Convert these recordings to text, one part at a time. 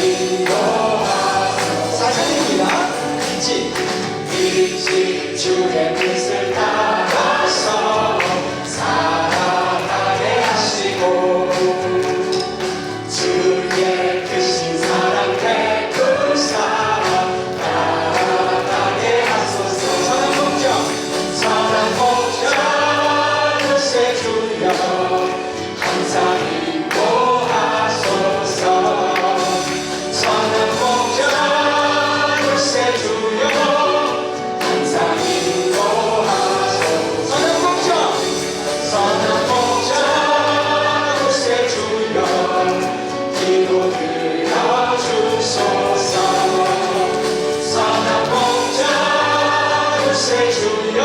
인도하소서. 사장입니다. 일찍 주의 뜻을 따라서 살아가게 하시고 주의 크신 사랑 베푸사 따라가게 하소서. 선한 목자 글쎄 주여 항상 인도하소서. 선한 목자 글쎄 주여 항상 인도하소서. 선한 목자 글쎄 주여 기도 들어주소서. 선한 목자 글쎄 주여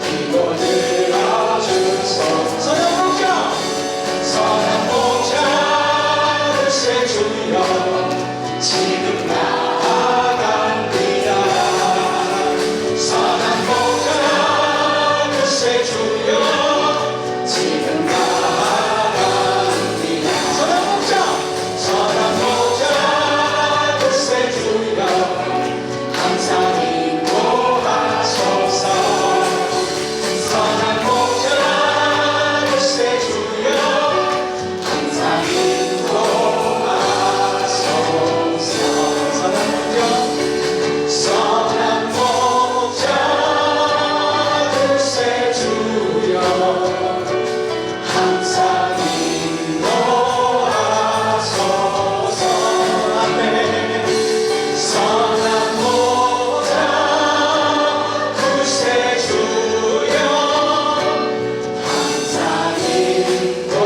기도 들어주소서. 선한 목자 글쎄 주여 지금 나아갑니다. 선한 목자 글쎄 주여 지금 나아갑니다. 선한 목자 글쎄 주여 항상 인도하소서. 선한 목자 글쎄 주여 항상 인도하소서. 선한 목자 글쎄 주여 항상 인도하소서. 아멘. 선한 목자 글쎄 주여 항상 인도하소서.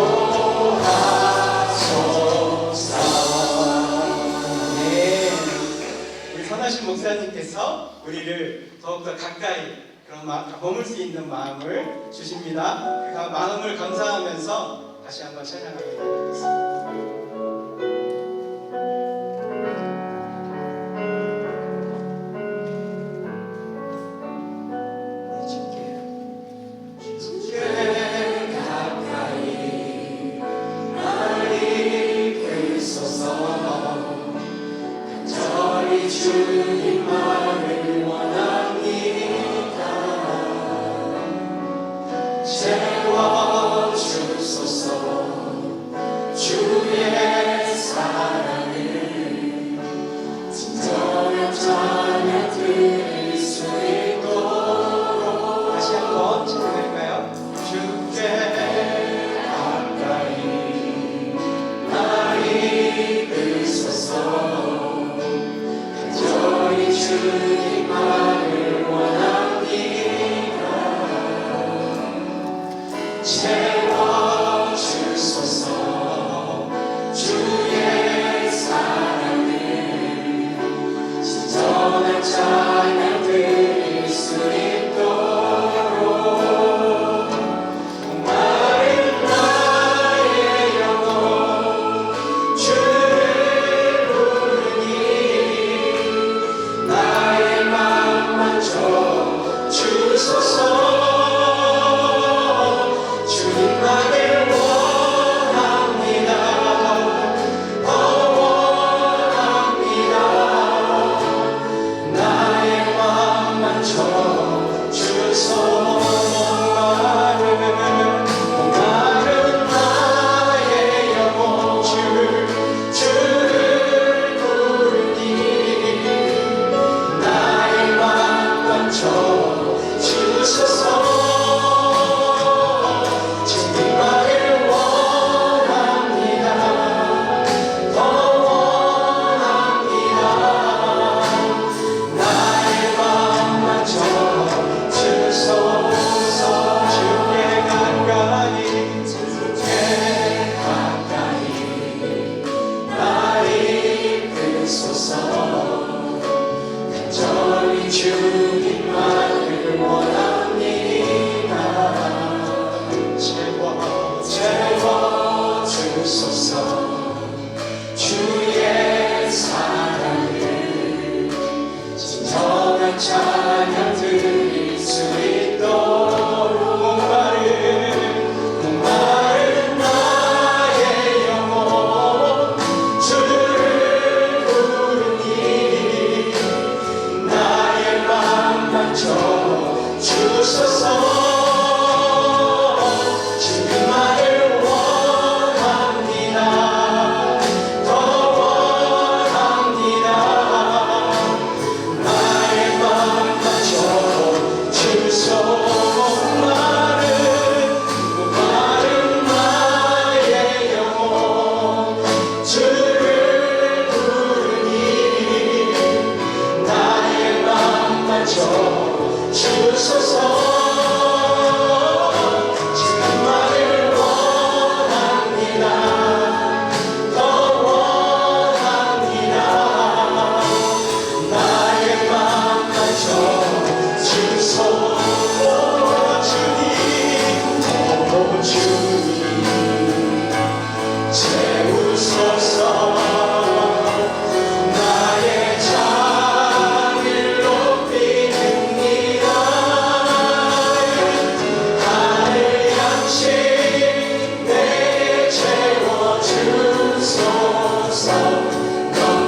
네. 우리 선하신 목사님께서 우리를 더욱더 가까이 그런 머물 수 있는 마음을 주십니다. 그 마음을 감사하면서 다시 한번 찬양하도록 하겠습니다. 주께 가까이 나를 이끌소서. 간절히 주님만을 원합니다. 채워주소서. 주의 사랑을 진정한 찬양 드릴 수 있도록. 다시 한번 찬양할까요? 주께 가까이 나를 이끌소서. 간절히 주님만을 원합니다. 채워주소서. 주의 사랑을 진정한 찬양 드릴 수 있도록. 목마른 나의 영혼 주를 부르니 나의 맘만 줘 주소서. 주님만을 원합니다. 더 원합니다. 나의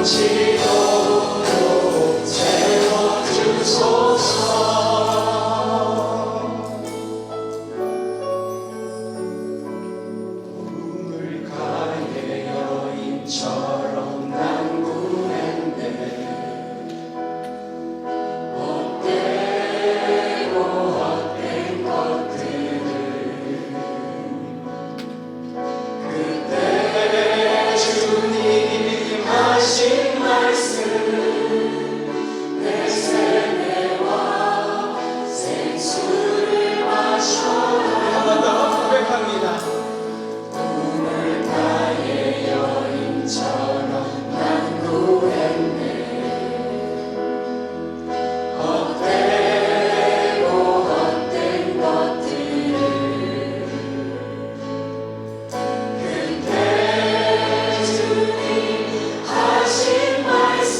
지도록 세워주소서. 우물가의 여인처럼 난 구했네. 헛되고 헛된 것들을 그때 주님이 하신 말씀 내 세뇌와 생수를 마셔라. 한 번 더 고백합니다. 우물가의 여인처럼 난 구했네. 헛되고 헛된 것들을 그때 주님 하신 말씀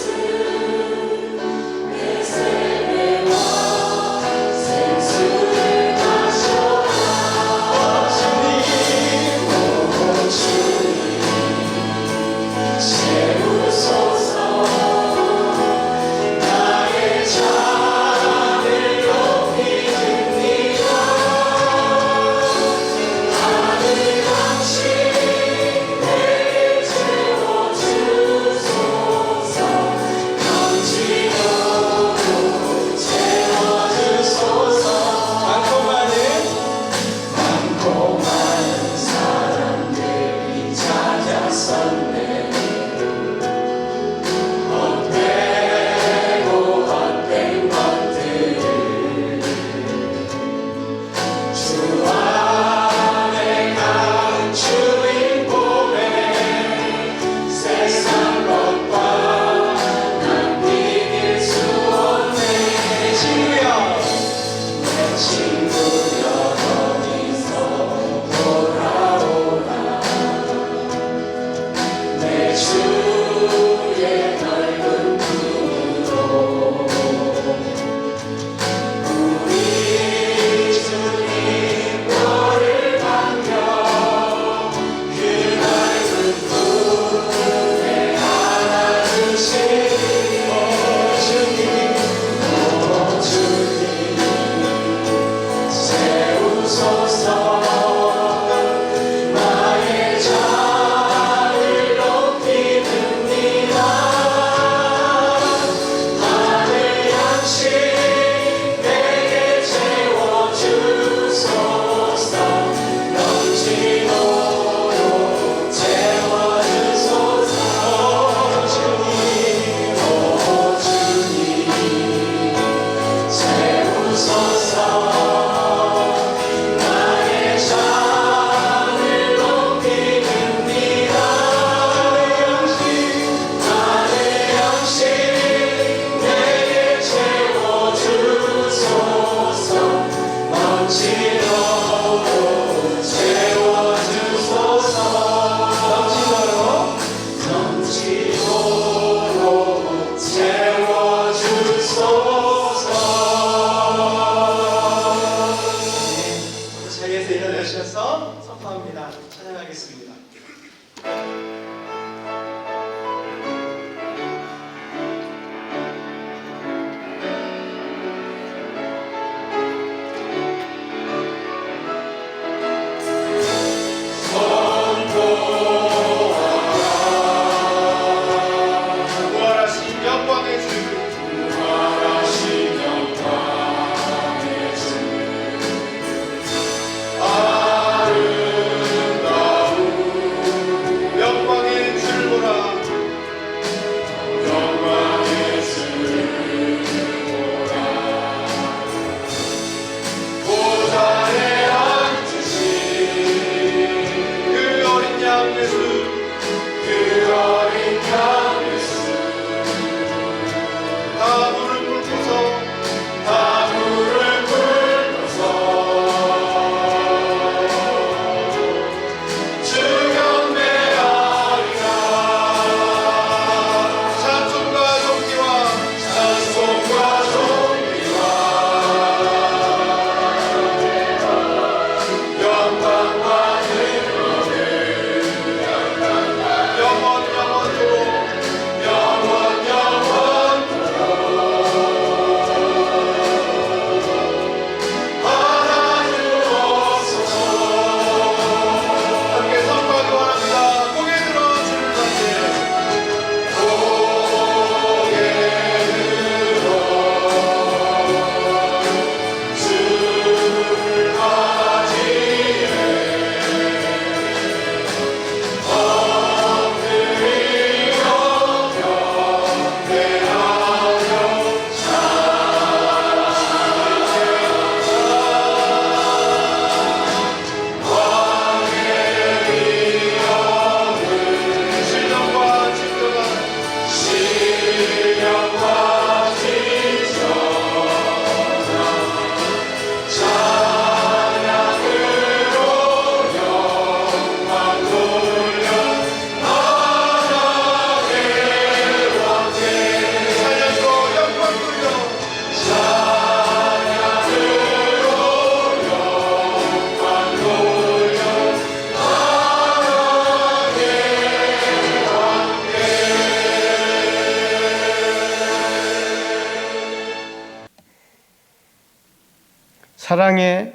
사랑의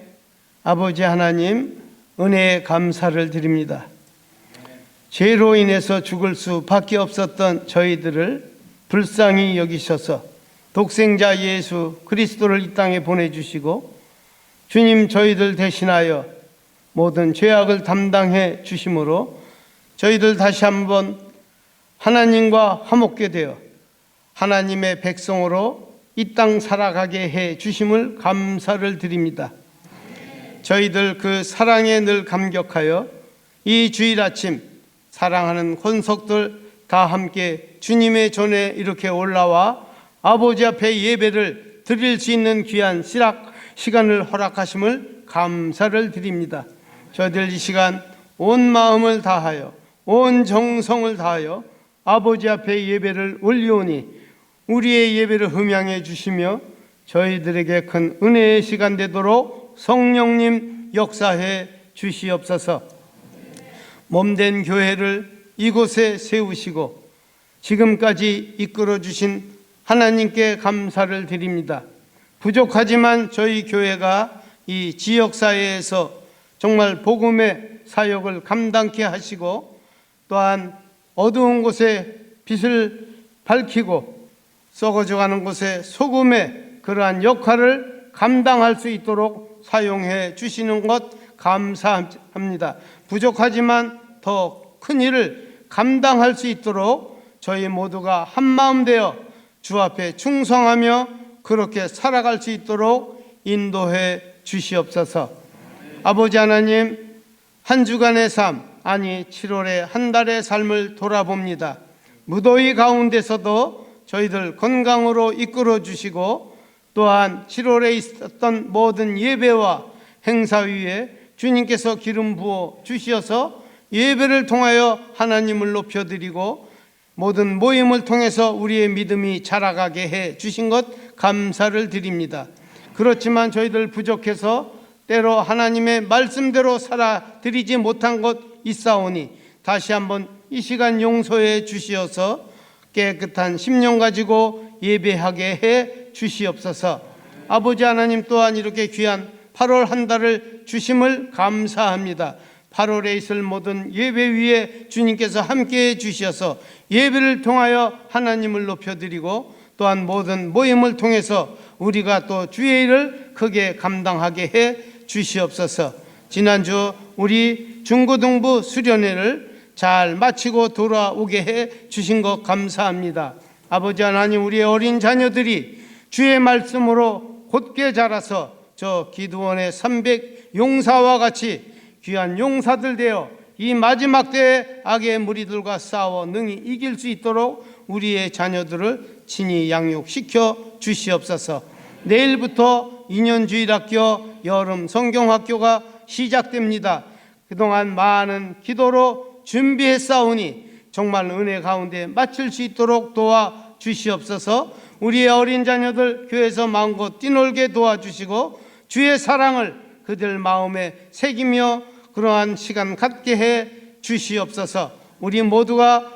아버지 하나님, 은혜에 감사를 드립니다. 죄로 인해서 죽을 수밖에 없었던 저희들을 불쌍히 여기셔서 독생자 예수 그리스도를 이 땅에 보내주시고 주님 저희들 대신하여 모든 죄악을 담당해 주심으로 저희들 다시 한번 하나님과 화목게 되어 하나님의 백성으로 이 땅 살아가게 해 주심을 감사를 드립니다. 저희들 그 사랑에 늘 감격하여 이 주일 아침 사랑하는 혼속들 다 함께 주님의 전에 이렇게 올라와 아버지 앞에 예배를 드릴 수 있는 귀한 시간을 허락하심을 감사를 드립니다. 저희들 이 시간 온 마음을 다하여 온 정성을 다하여 아버지 앞에 예배를 올리오니 우리의 예배를 흠양해 주시며 저희들에게 큰 은혜의 시간 되도록 성령님 역사해 주시옵소서. 몸된 교회를 이곳에 세우시고 지금까지 이끌어 주신 하나님께 감사를 드립니다. 부족하지만 저희 교회가 이 지역사회에서 정말 복음의 사역을 감당케 하시고 또한 어두운 곳에 빛을 밝히고 썩어져가는 곳에 소금의 그러한 역할을 감당할 수 있도록 사용해 주시는 것 감사합니다. 부족하지만 더 큰 일을 감당할 수 있도록 저희 모두가 한마음 되어 주 앞에 충성하며 그렇게 살아갈 수 있도록 인도해 주시옵소서. 아버지 하나님, 한 주간의 삶, 아니 7월의 한 달의 삶을 돌아봅니다. 무더위 가운데서도 저희들 건강으로 이끌어 주시고 또한 7월에 있었던 모든 예배와 행사 위에 주님께서 기름 부어 주시어서 예배를 통하여 하나님을 높여드리고 모든 모임을 통해서 우리의 믿음이 자라가게 해 주신 것 감사를 드립니다. 그렇지만 저희들 부족해서 때로 하나님의 말씀대로 살아드리지 못한 것 있사오니 다시 한번 이 시간 용서해 주시어서 깨끗한 심령 가지고 예배하게 해 주시옵소서. 아버지 하나님 또한 이렇게 귀한 8월 한 달을 주심을 감사합니다. 8월에 있을 모든 예배 위에 주님께서 함께해 주셔서 예배를 통하여 하나님을 높여드리고 또한 모든 모임을 통해서 우리가 또 주의 일을 크게 감당하게 해 주시옵소서. 지난주 우리 중고등부 수련회를 잘 마치고 돌아오게 해 주신 것 감사합니다. 아버지 하나님, 우리의 어린 자녀들이 주의 말씀으로 곧게 자라서 저 기드원의 300 용사와 같이 귀한 용사들 되어 이 마지막 때에 악의 무리들과 싸워 능히 이길 수 있도록 우리의 자녀들을 친히 양육시켜 주시옵소서. 내일부터 2년 주일학교 여름 성경학교가 시작됩니다. 그동안 많은 기도로 준비했사오니 정말 은혜 가운데 마칠 수 있도록 도와주시옵소서. 우리의 어린 자녀들 교회에서 마음껏 뛰놀게 도와주시고 주의 사랑을 그들 마음에 새기며 그러한 시간 갖게 해 주시옵소서. 우리 모두가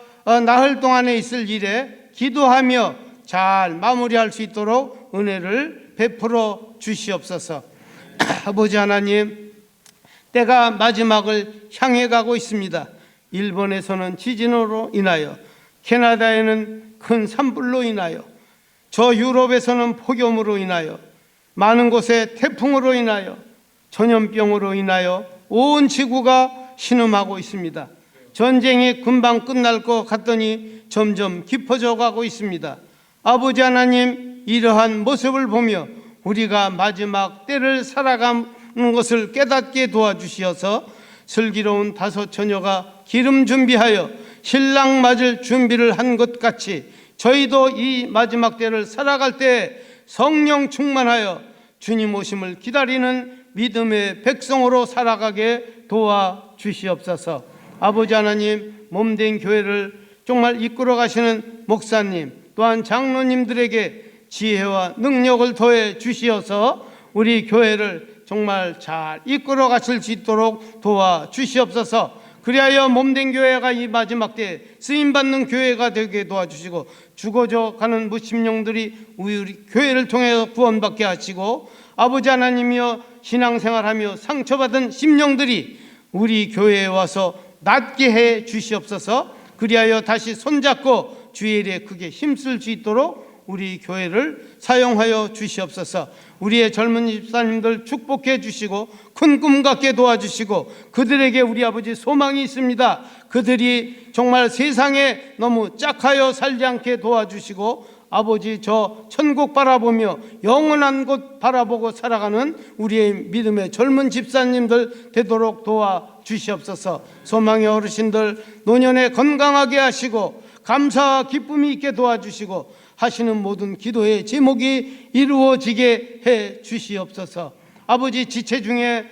나흘 동안에 있을 일에 기도하며 잘 마무리할 수 있도록 은혜를 베풀어 주시옵소서. 아버지 하나님, 때가 마지막을 향해 가고 있습니다. 일본에서는 지진으로 인하여, 캐나다에는 큰 산불로 인하여, 저 유럽에서는 폭염으로 인하여, 많은 곳에 태풍으로 인하여, 전염병으로 인하여 온 지구가 신음하고 있습니다. 전쟁이 금방 끝날 것 같더니 점점 깊어져 가고 있습니다. 아버지 하나님, 이러한 모습을 보며 우리가 마지막 때를 살아가는 것을 깨닫게 도와주시어서 슬기로운 5 처녀가 기름 준비하여 신랑 맞을 준비를 한 것 같이 저희도 이 마지막 때를 살아갈 때 성령 충만하여 주님 오심을 기다리는 믿음의 백성으로 살아가게 도와주시옵소서. 아버지 하나님, 몸된 교회를 정말 이끌어 가시는 목사님 또한 장로님들에게 지혜와 능력을 더해 주시어서 우리 교회를 정말 잘 이끌어 가실 수 있도록 도와주시옵소서. 그리하여 몸된 교회가 이 마지막 때 쓰임받는 교회가 되게 도와주시고 죽어져 가는 무심령들이 우리 교회를 통해 구원받게 하시고 아버지 하나님이여 신앙생활하며 상처받은 심령들이 우리 교회에 와서 낫게 해 주시옵소서. 그리하여 다시 손잡고 주의 일에 크게 힘쓸 수 있도록 우리 교회를 사용하여 주시옵소서. 우리의 젊은 집사님들 축복해 주시고 큰 꿈 갖게 도와주시고, 그들에게 우리 아버지 소망이 있습니다. 그들이 정말 세상에 너무 짝하여 살지 않게 도와주시고, 아버지 저 천국 바라보며 영원한 곳 바라보고 살아가는 우리의 믿음의 젊은 집사님들 되도록 도와주시옵소서. 소망의 어르신들 노년에 건강하게 하시고 감사와 기쁨이 있게 도와주시고, 하시는 모든 기도의 제목이 이루어지게 해 주시옵소서. 아버지 지체 중에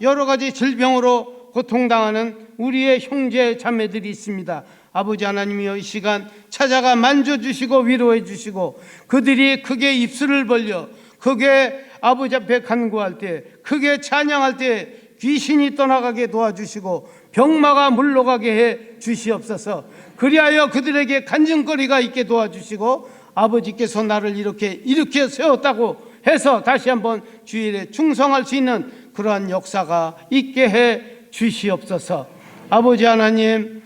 여러 가지 질병으로 고통당하는 우리의 형제 자매들이 있습니다. 아버지 하나님이여, 이 시간 찾아가 만져주시고 위로해 주시고, 그들이 크게 입술을 벌려 크게 아버지 앞에 간구할 때, 크게 찬양할 때 귀신이 떠나가게 도와주시고 병마가 물러가게 해 주시옵소서. 그리하여 그들에게 간증거리가 있게 도와주시고, 아버지께서 나를 이렇게 세웠다고 해서 다시 한번 주일에 충성할 수 있는 그러한 역사가 있게 해 주시옵소서. 아버지 하나님,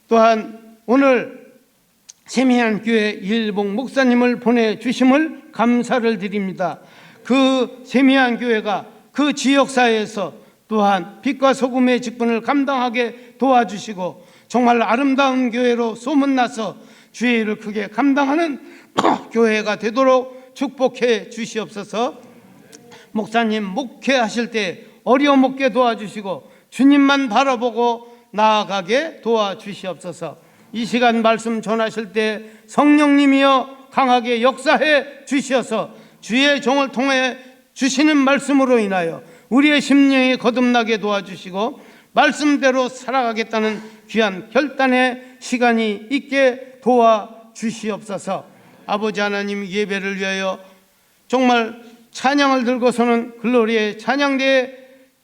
또한 오늘 세미한 교회 일봉 목사님을 보내주심을 감사를 드립니다. 그 세미한 교회가 그 지역사회에서 또한 빛과 소금의 직분을 감당하게 도와주시고, 정말 아름다운 교회로 소문나서 주의 일을 크게 감당하는 교회가 되도록 축복해 주시옵소서. 목사님 목회하실 때 어려움 없게 도와주시고 주님만 바라보고 나아가게 도와주시옵소서. 이 시간 말씀 전하실 때 성령님이여 강하게 역사해 주시어서 주의 종을 통해 주시는 말씀으로 인하여 우리의 심령이 거듭나게 도와주시고 말씀대로 살아가겠다는 귀한 결단의 시간이 있게 도와주시옵소서. 아버지 하나님, 예배를 위하여 정말 찬양을 들고서는 글로리의 찬양대에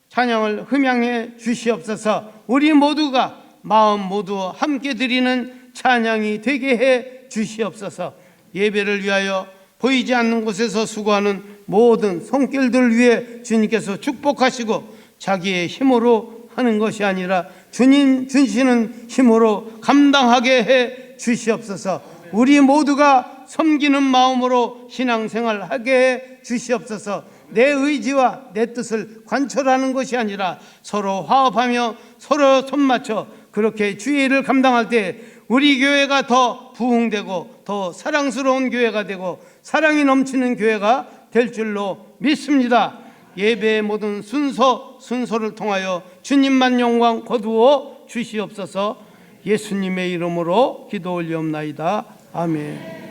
찬양을 흠양해 주시옵소서. 우리 모두가 마음 모두 함께 드리는 찬양이 되게 해 주시옵소서. 예배를 위하여 보이지 않는 곳에서 수고하는 모든 손길들 위해 주님께서 축복하시고, 자기의 힘으로 하는 것이 아니라 주님 주시는 힘으로 감당하게 해 주시옵소서. 우리 모두가 섬기는 마음으로 신앙생활하게 해 주시옵소서. 내 의지와 내 뜻을 관철하는 것이 아니라 서로 화합하며 서로 손맞춰 그렇게 주의 일을 감당할 때 우리 교회가 더 부흥되고 더 사랑스러운 교회가 되고 사랑이 넘치는 교회가 될 줄로 믿습니다. 예배의 모든 순서를 통하여 주님만 영광 거두어 주시옵소서. 예수님의 이름으로 기도 올리옵나이다. 아멘.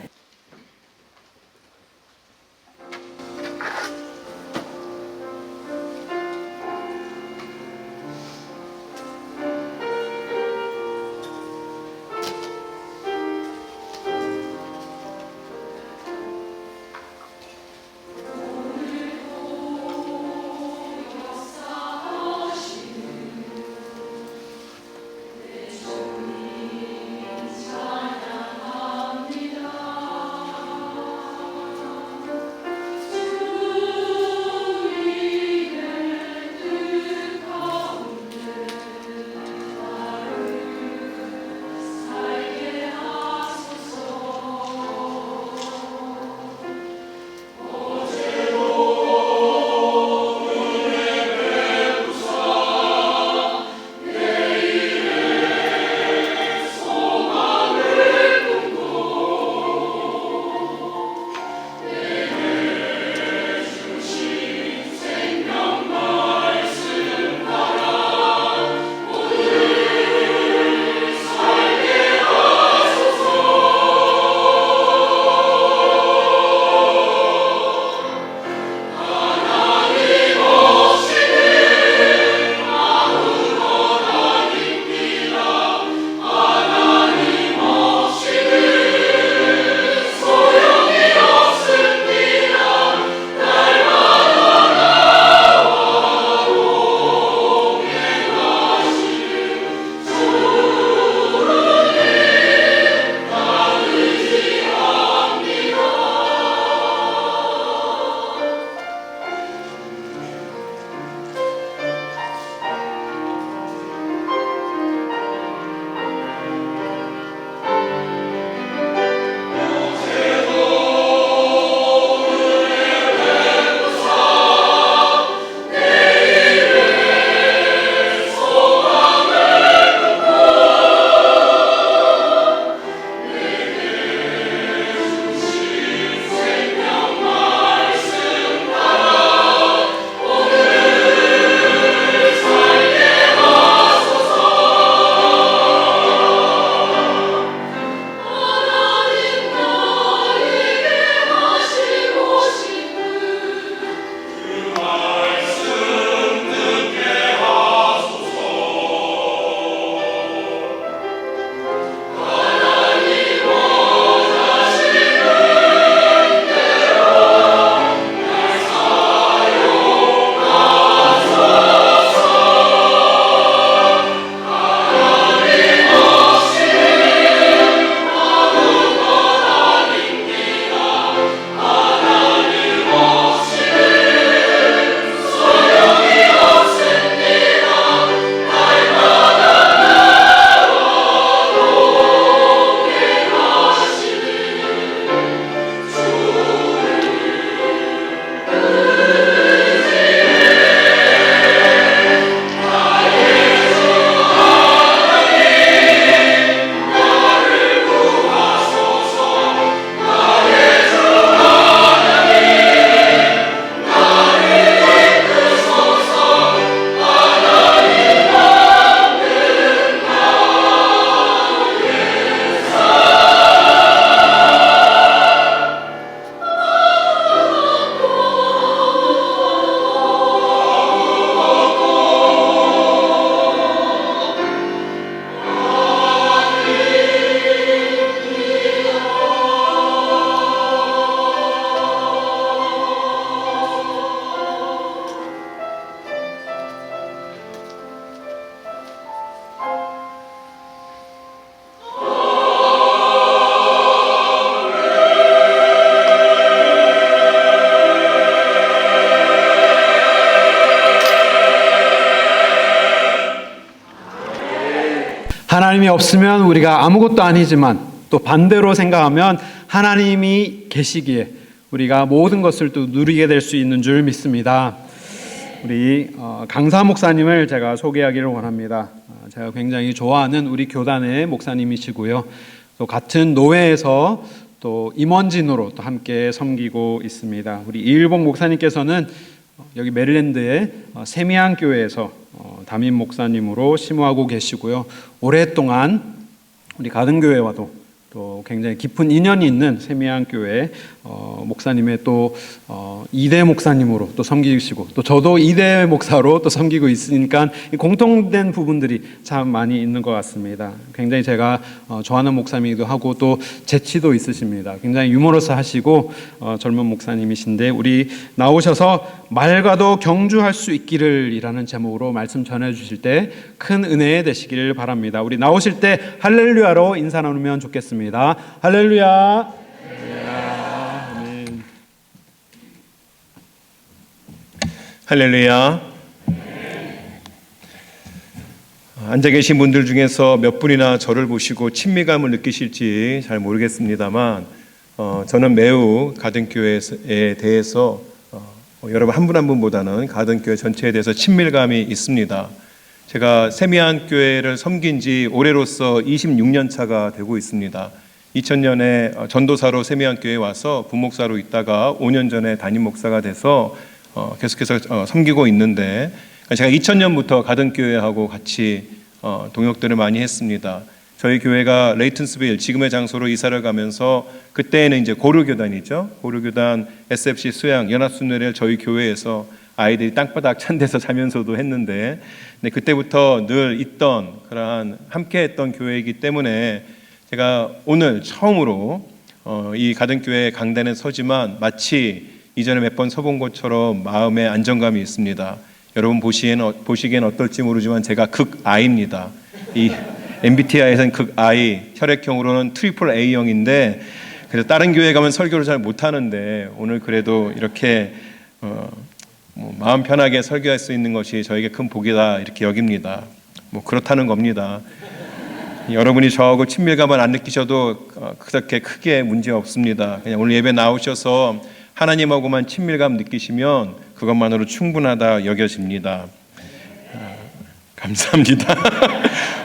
찬양합니다. 하나님이 없으면 우리가 아무것도 아니지만 또 반대로 생각하면 하나님이 계시기에 우리가 모든 것을 또 누리게 될 수 있는 줄 믿습니다. 우리 강사 목사님을 제가 소개하기를 원합니다. 제가 굉장히 좋아하는 우리 교단의 목사님이시고요. 또 같은 노회에서 또 임원진으로 또 함께 섬기고 있습니다. 우리 이일복 목사님께서는 여기 메릴랜드의 세미안 교회에서 담임 목사님으로 심호하고 계시고요. 오랫동안 우리 가든교회와도 또 굉장히 깊은 인연이 있는 세미안 교회 목사님의 또 2대 목사님으로 또 섬기시고, 또 저도 2대 목사로 또 섬기고 있으니까 공통된 부분들이 참 많이 있는 것 같습니다. 굉장히 제가 좋아하는 목사님이기도 하고 또 재치도 있으십니다. 굉장히 유머러스 하시고 젊은 목사님이신데, 우리 나오셔서 말과도 경주할 수 있기를 이라는 제목으로 말씀 전해주실 때 큰 은혜 되시기를 바랍니다. 우리 나오실 때 할렐루야로 인사 나누면 좋겠습니다. 할렐루야. 아멘. 할렐루야. 앉아 계신 분들 중에서 몇 분이나 저를 보시고 친밀감을 느끼실지 잘 모르겠습니다만, 저는 매우 가든교회에 대해서 여러분 한 분 한 분보다는 가든교회 전체에 대해서 친밀감이 있습니다. 제가 세미안 교회를 섬긴 지 올해로서 26년 차가 되고 있습니다. 2000년에 전도사로 세미안 교회에 와서 부목사로 있다가 5년 전에 담임 목사가 돼서 계속해서 섬기고 있는데, 제가 2000년부터 가든교회하고 같이 동역들을 많이 했습니다. 저희 교회가 레이튼스빌 지금의 장소로 이사를 가면서, 그때는 이제 고르교단이죠. 고르교단 SFC 수양 연합순례를 저희 교회에서 아이들이 땅바닥 찬 데서 자면서도 했는데, 그때부터 늘 있던 그러한 함께했던 교회이기 때문에 제가 오늘 처음으로 이 가든교회 강단에 서지만 마치 이전에 몇 번 서본 것처럼 마음의 안정감이 있습니다. 여러분 보시기엔 어떨지 모르지만 제가 극아입니다. 이 MBTI에서는 극I, 혈액형으로는 트리플 A형인데, 그래서 다른 교회 가면 설교를 잘 못하는데 오늘 그래도 이렇게 마음 편하게 설교할 수 있는 것이 저에게 큰 복이다 이렇게 여깁니다. 그렇다는 겁니다. 여러분이 저하고 친밀감을 안 느끼셔도 그렇게 크게 문제 없습니다. 그냥 오늘 예배 나오셔서 하나님하고만 친밀감 느끼시면 그것만으로 충분하다 여겨집니다. 감사합니다.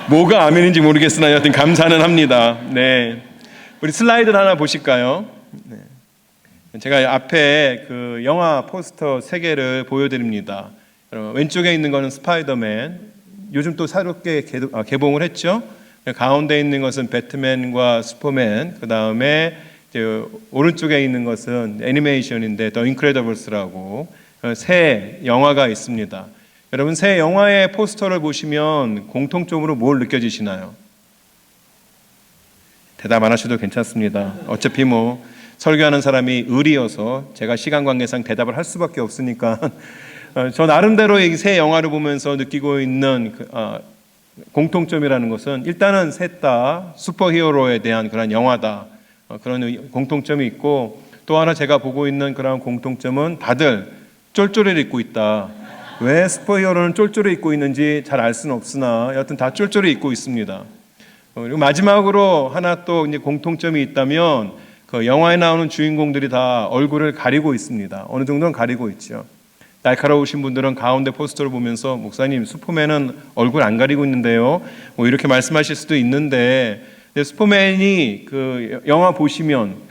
뭐가 아멘인지 모르겠으나 여하튼 감사는 합니다. 네, 우리 슬라이드 하나 보실까요? 네. 제가 앞에 그 영화 포스터 3개를 보여드립니다. 왼쪽에 있는 거는 스파이더맨, 요즘 또 새롭게 개봉을 했죠. 가운데 있는 것은 배트맨과 슈퍼맨, 그 다음에 오른쪽에 있는 것은 애니메이션인데 더 인크레더블스라고 새 영화가 있습니다. 여러분, 새 영화의 포스터를 보시면 공통점으로 뭘 느껴지시나요? 대답 안 하셔도 괜찮습니다. 어차피 설교하는 사람이 을이어서 제가 시간 관계상 대답을 할 수밖에 없으니까 저 나름대로 이 새 영화를 보면서 느끼고 있는 공통점이라는 것은, 일단은 셋 다 슈퍼히어로에 대한 그런 영화다, 그런 공통점이 있고, 또 하나 제가 보고 있는 그런 공통점은 다들 쫄쫄이를 입고 있다. 왜 슈퍼히어로는 쫄쫄이 입고 있는지 잘 알 수는 없으나 여하튼 다 쫄쫄이 입고 있습니다. 그리고 마지막으로 하나 또 이제 공통점이 있다면, 그 영화에 나오는 주인공들이 다 얼굴을 가리고 있습니다. 어느 정도는 가리고 있죠. 날카로우신 분들은 가운데 포스터를 보면서 목사님 슈퍼맨은 얼굴 안 가리고 있는데요, 이렇게 말씀하실 수도 있는데, 슈퍼맨이 그 영화 보시면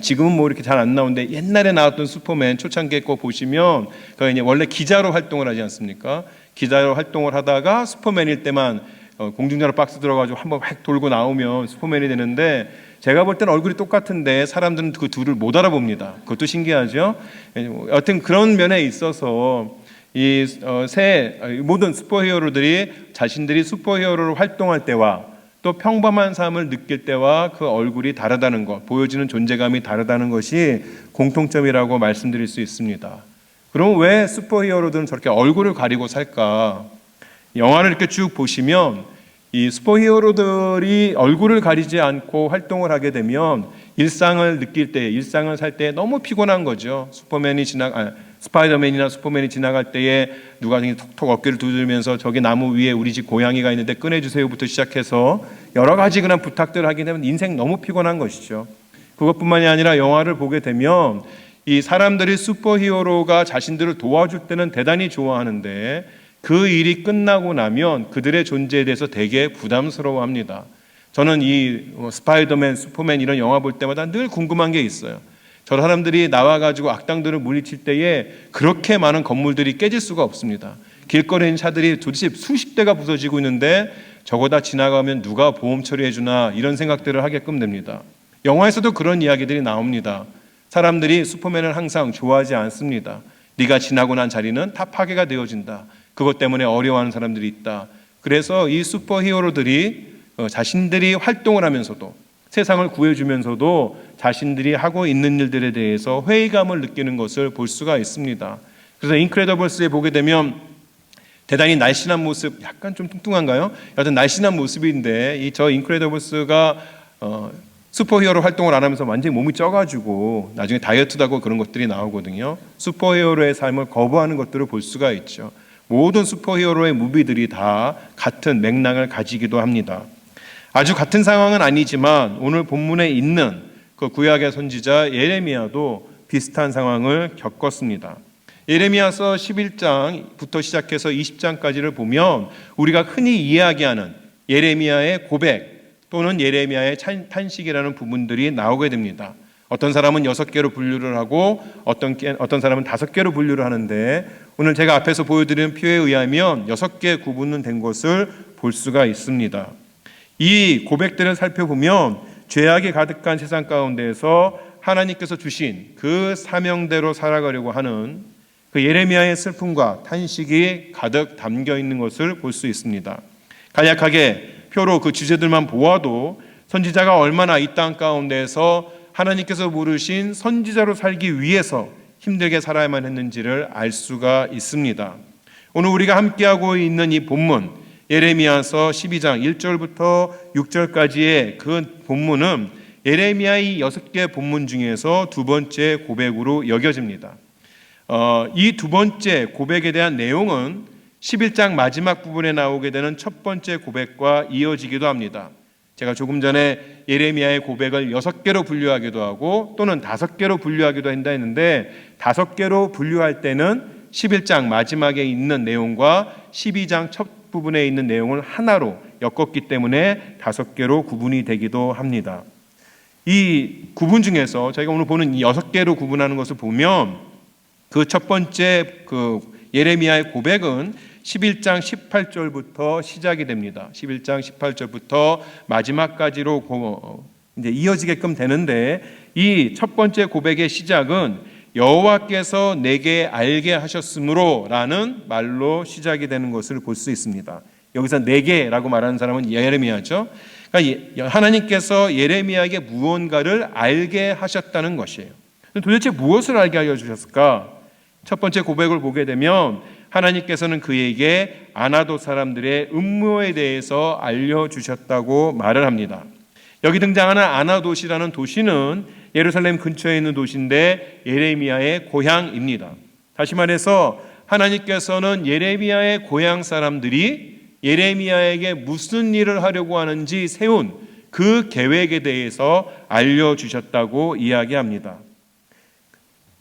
지금은 이렇게 잘 안 나오는데 옛날에 나왔던 슈퍼맨 초창기에 거 보시면 그 이제 원래 기자로 활동을 하지 않습니까? 기자로 활동을 하다가 슈퍼맨일 때만 공중전화 박스 들어가지고 한번 획 돌고 나오면 슈퍼맨이 되는데, 제가 볼 때는 얼굴이 똑같은데 사람들은 그 둘을 못 알아봅니다. 그것도 신기하죠. 여튼 그런 면에 있어서 이 모든 슈퍼히어로들이 자신들이 슈퍼히어로로 활동할 때와 또 평범한 삶을 느낄 때와 그 얼굴이 다르다는 것, 보여지는 존재감이 다르다는 것이 공통점이라고 말씀드릴 수 있습니다. 그럼 왜 슈퍼히어로들은 저렇게 얼굴을 가리고 살까? 영화를 이렇게 쭉 보시면 이 슈퍼히어로들이 얼굴을 가리지 않고 활동을 하게 되면 일상을 느낄 때, 일상을 살 때 너무 피곤한 거죠. 스파이더맨이나 슈퍼맨이 지나갈 때에 누가 톡톡 어깨를 두들면서 저기 나무 위에 우리 집 고양이가 있는데 꺼내주세요부터 시작해서 여러 가지 그런 부탁들을 하게 되면 인생 너무 피곤한 것이죠. 그것뿐만이 아니라 영화를 보게 되면 이 사람들이 슈퍼히어로가 자신들을 도와줄 때는 대단히 좋아하는데 그 일이 끝나고 나면 그들의 존재에 대해서 되게 부담스러워합니다. 저는 이 스파이더맨, 슈퍼맨 이런 영화 볼 때마다 늘 궁금한 게 있어요. 저 사람들이 나와가지고 악당들을 물리칠 때에 그렇게 많은 건물들이 깨질 수가 없습니다. 길거리에 있는 차들이 도대체 수십 대가 부서지고 있는데 저거 다 지나가면 누가 보험 처리해주나 이런 생각들을 하게끔 됩니다. 영화에서도 그런 이야기들이 나옵니다. 사람들이 슈퍼맨을 항상 좋아하지 않습니다. 네가 지나고 난 자리는 다 파괴가 되어진다. 그것 때문에 어려워하는 사람들이 있다. 그래서 이 슈퍼히어로들이 자신들이 활동을 하면서도 세상을 구해주면서도 자신들이 하고 있는 일들에 대해서 회의감을 느끼는 것을 볼 수가 있습니다. 그래서 인크레더블스에 보게 되면 대단히 날씬한 모습, 약간 좀 뚱뚱한가요? 여하튼 날씬한 모습인데 이 저 인크레더블스가 슈퍼히어로 활동을 안 하면서 완전히 몸이 쪄가지고 나중에 다이어트도 하고 그런 것들이 나오거든요. 슈퍼히어로의 삶을 거부하는 것들을 볼 수가 있죠. 모든 슈퍼히어로의 무비들이 다 같은 맥락을 가지기도 합니다. 아주 같은 상황은 아니지만 오늘 본문에 있는 그 구약의 선지자 예레미야도 비슷한 상황을 겪었습니다. 예레미야서 11장부터 시작해서 20장까지를 보면 우리가 흔히 이야기하는 예레미야의 고백 또는 예레미야의 탄식이라는 부분들이 나오게 됩니다. 어떤 사람은 6개로 분류를 하고 어떤 사람은 5개로 분류를 하는데 오늘 제가 앞에서 보여드린 표에 의하면 6개 구분은 된 것을 볼 수가 있습니다. 이 고백들을 살펴보면 죄악이 가득한 세상 가운데에서 하나님께서 주신 그 사명대로 살아가려고 하는 그 예레미야의 슬픔과 탄식이 가득 담겨 있는 것을 볼 수 있습니다. 간략하게 표로 그 주제들만 보아도 선지자가 얼마나 이 땅 가운데에서 하나님께서 부르신 선지자로 살기 위해서 힘들게 살아야만 했는지를 알 수가 있습니다. 오늘 우리가 함께하고 있는 이 본문 예레미야서 12장 1절부터 6절까지의 그 본문은 예레미야의 6개 본문 중에서 두 번째 고백으로 여겨집니다. 이 두 번째 고백에 대한 내용은 11장 마지막 부분에 나오게 되는 첫 번째 고백과 이어지기도 합니다. 제가 조금 전에 예레미야의 고백을 6개로 분류하기도 하고 또는 5개로 분류하기도 한다 했는데 5개로 분류할 때는 11장 마지막에 있는 내용과 12장 첫 부분에 있는 내용을 하나로 엮었기 때문에 5개로 구분이 되기도 합니다. 이 구분 중에서 저희가 오늘 보는 이 6개로 구분하는 것을 보면 그 첫 번째 그 예레미야의 고백은 11장 18절부터 시작이 됩니다. 11장 18절부터 마지막까지로 이제 이어지게끔 되는데 이 첫 번째 고백의 시작은 여호와께서 내게 알게 하셨으므로라는 말로 시작이 되는 것을 볼 수 있습니다. 여기서 내게라고 말하는 사람은 예레미야죠. 그러니까 하나님께서 예레미야에게 무언가를 알게 하셨다는 것이에요. 도대체 무엇을 알게 하여 주셨을까? 첫 번째 고백을 보게 되면 하나님께서는 그에게 아나도 사람들의 음모에 대해서 알려주셨다고 말을 합니다. 여기 등장하는 아나도시라는 도시는 예루살렘 근처에 있는 도시인데 예레미야의 고향입니다. 다시 말해서 하나님께서는 예레미야의 고향 사람들이 예레미야에게 무슨 일을 하려고 하는지 세운 그 계획에 대해서 알려주셨다고 이야기합니다.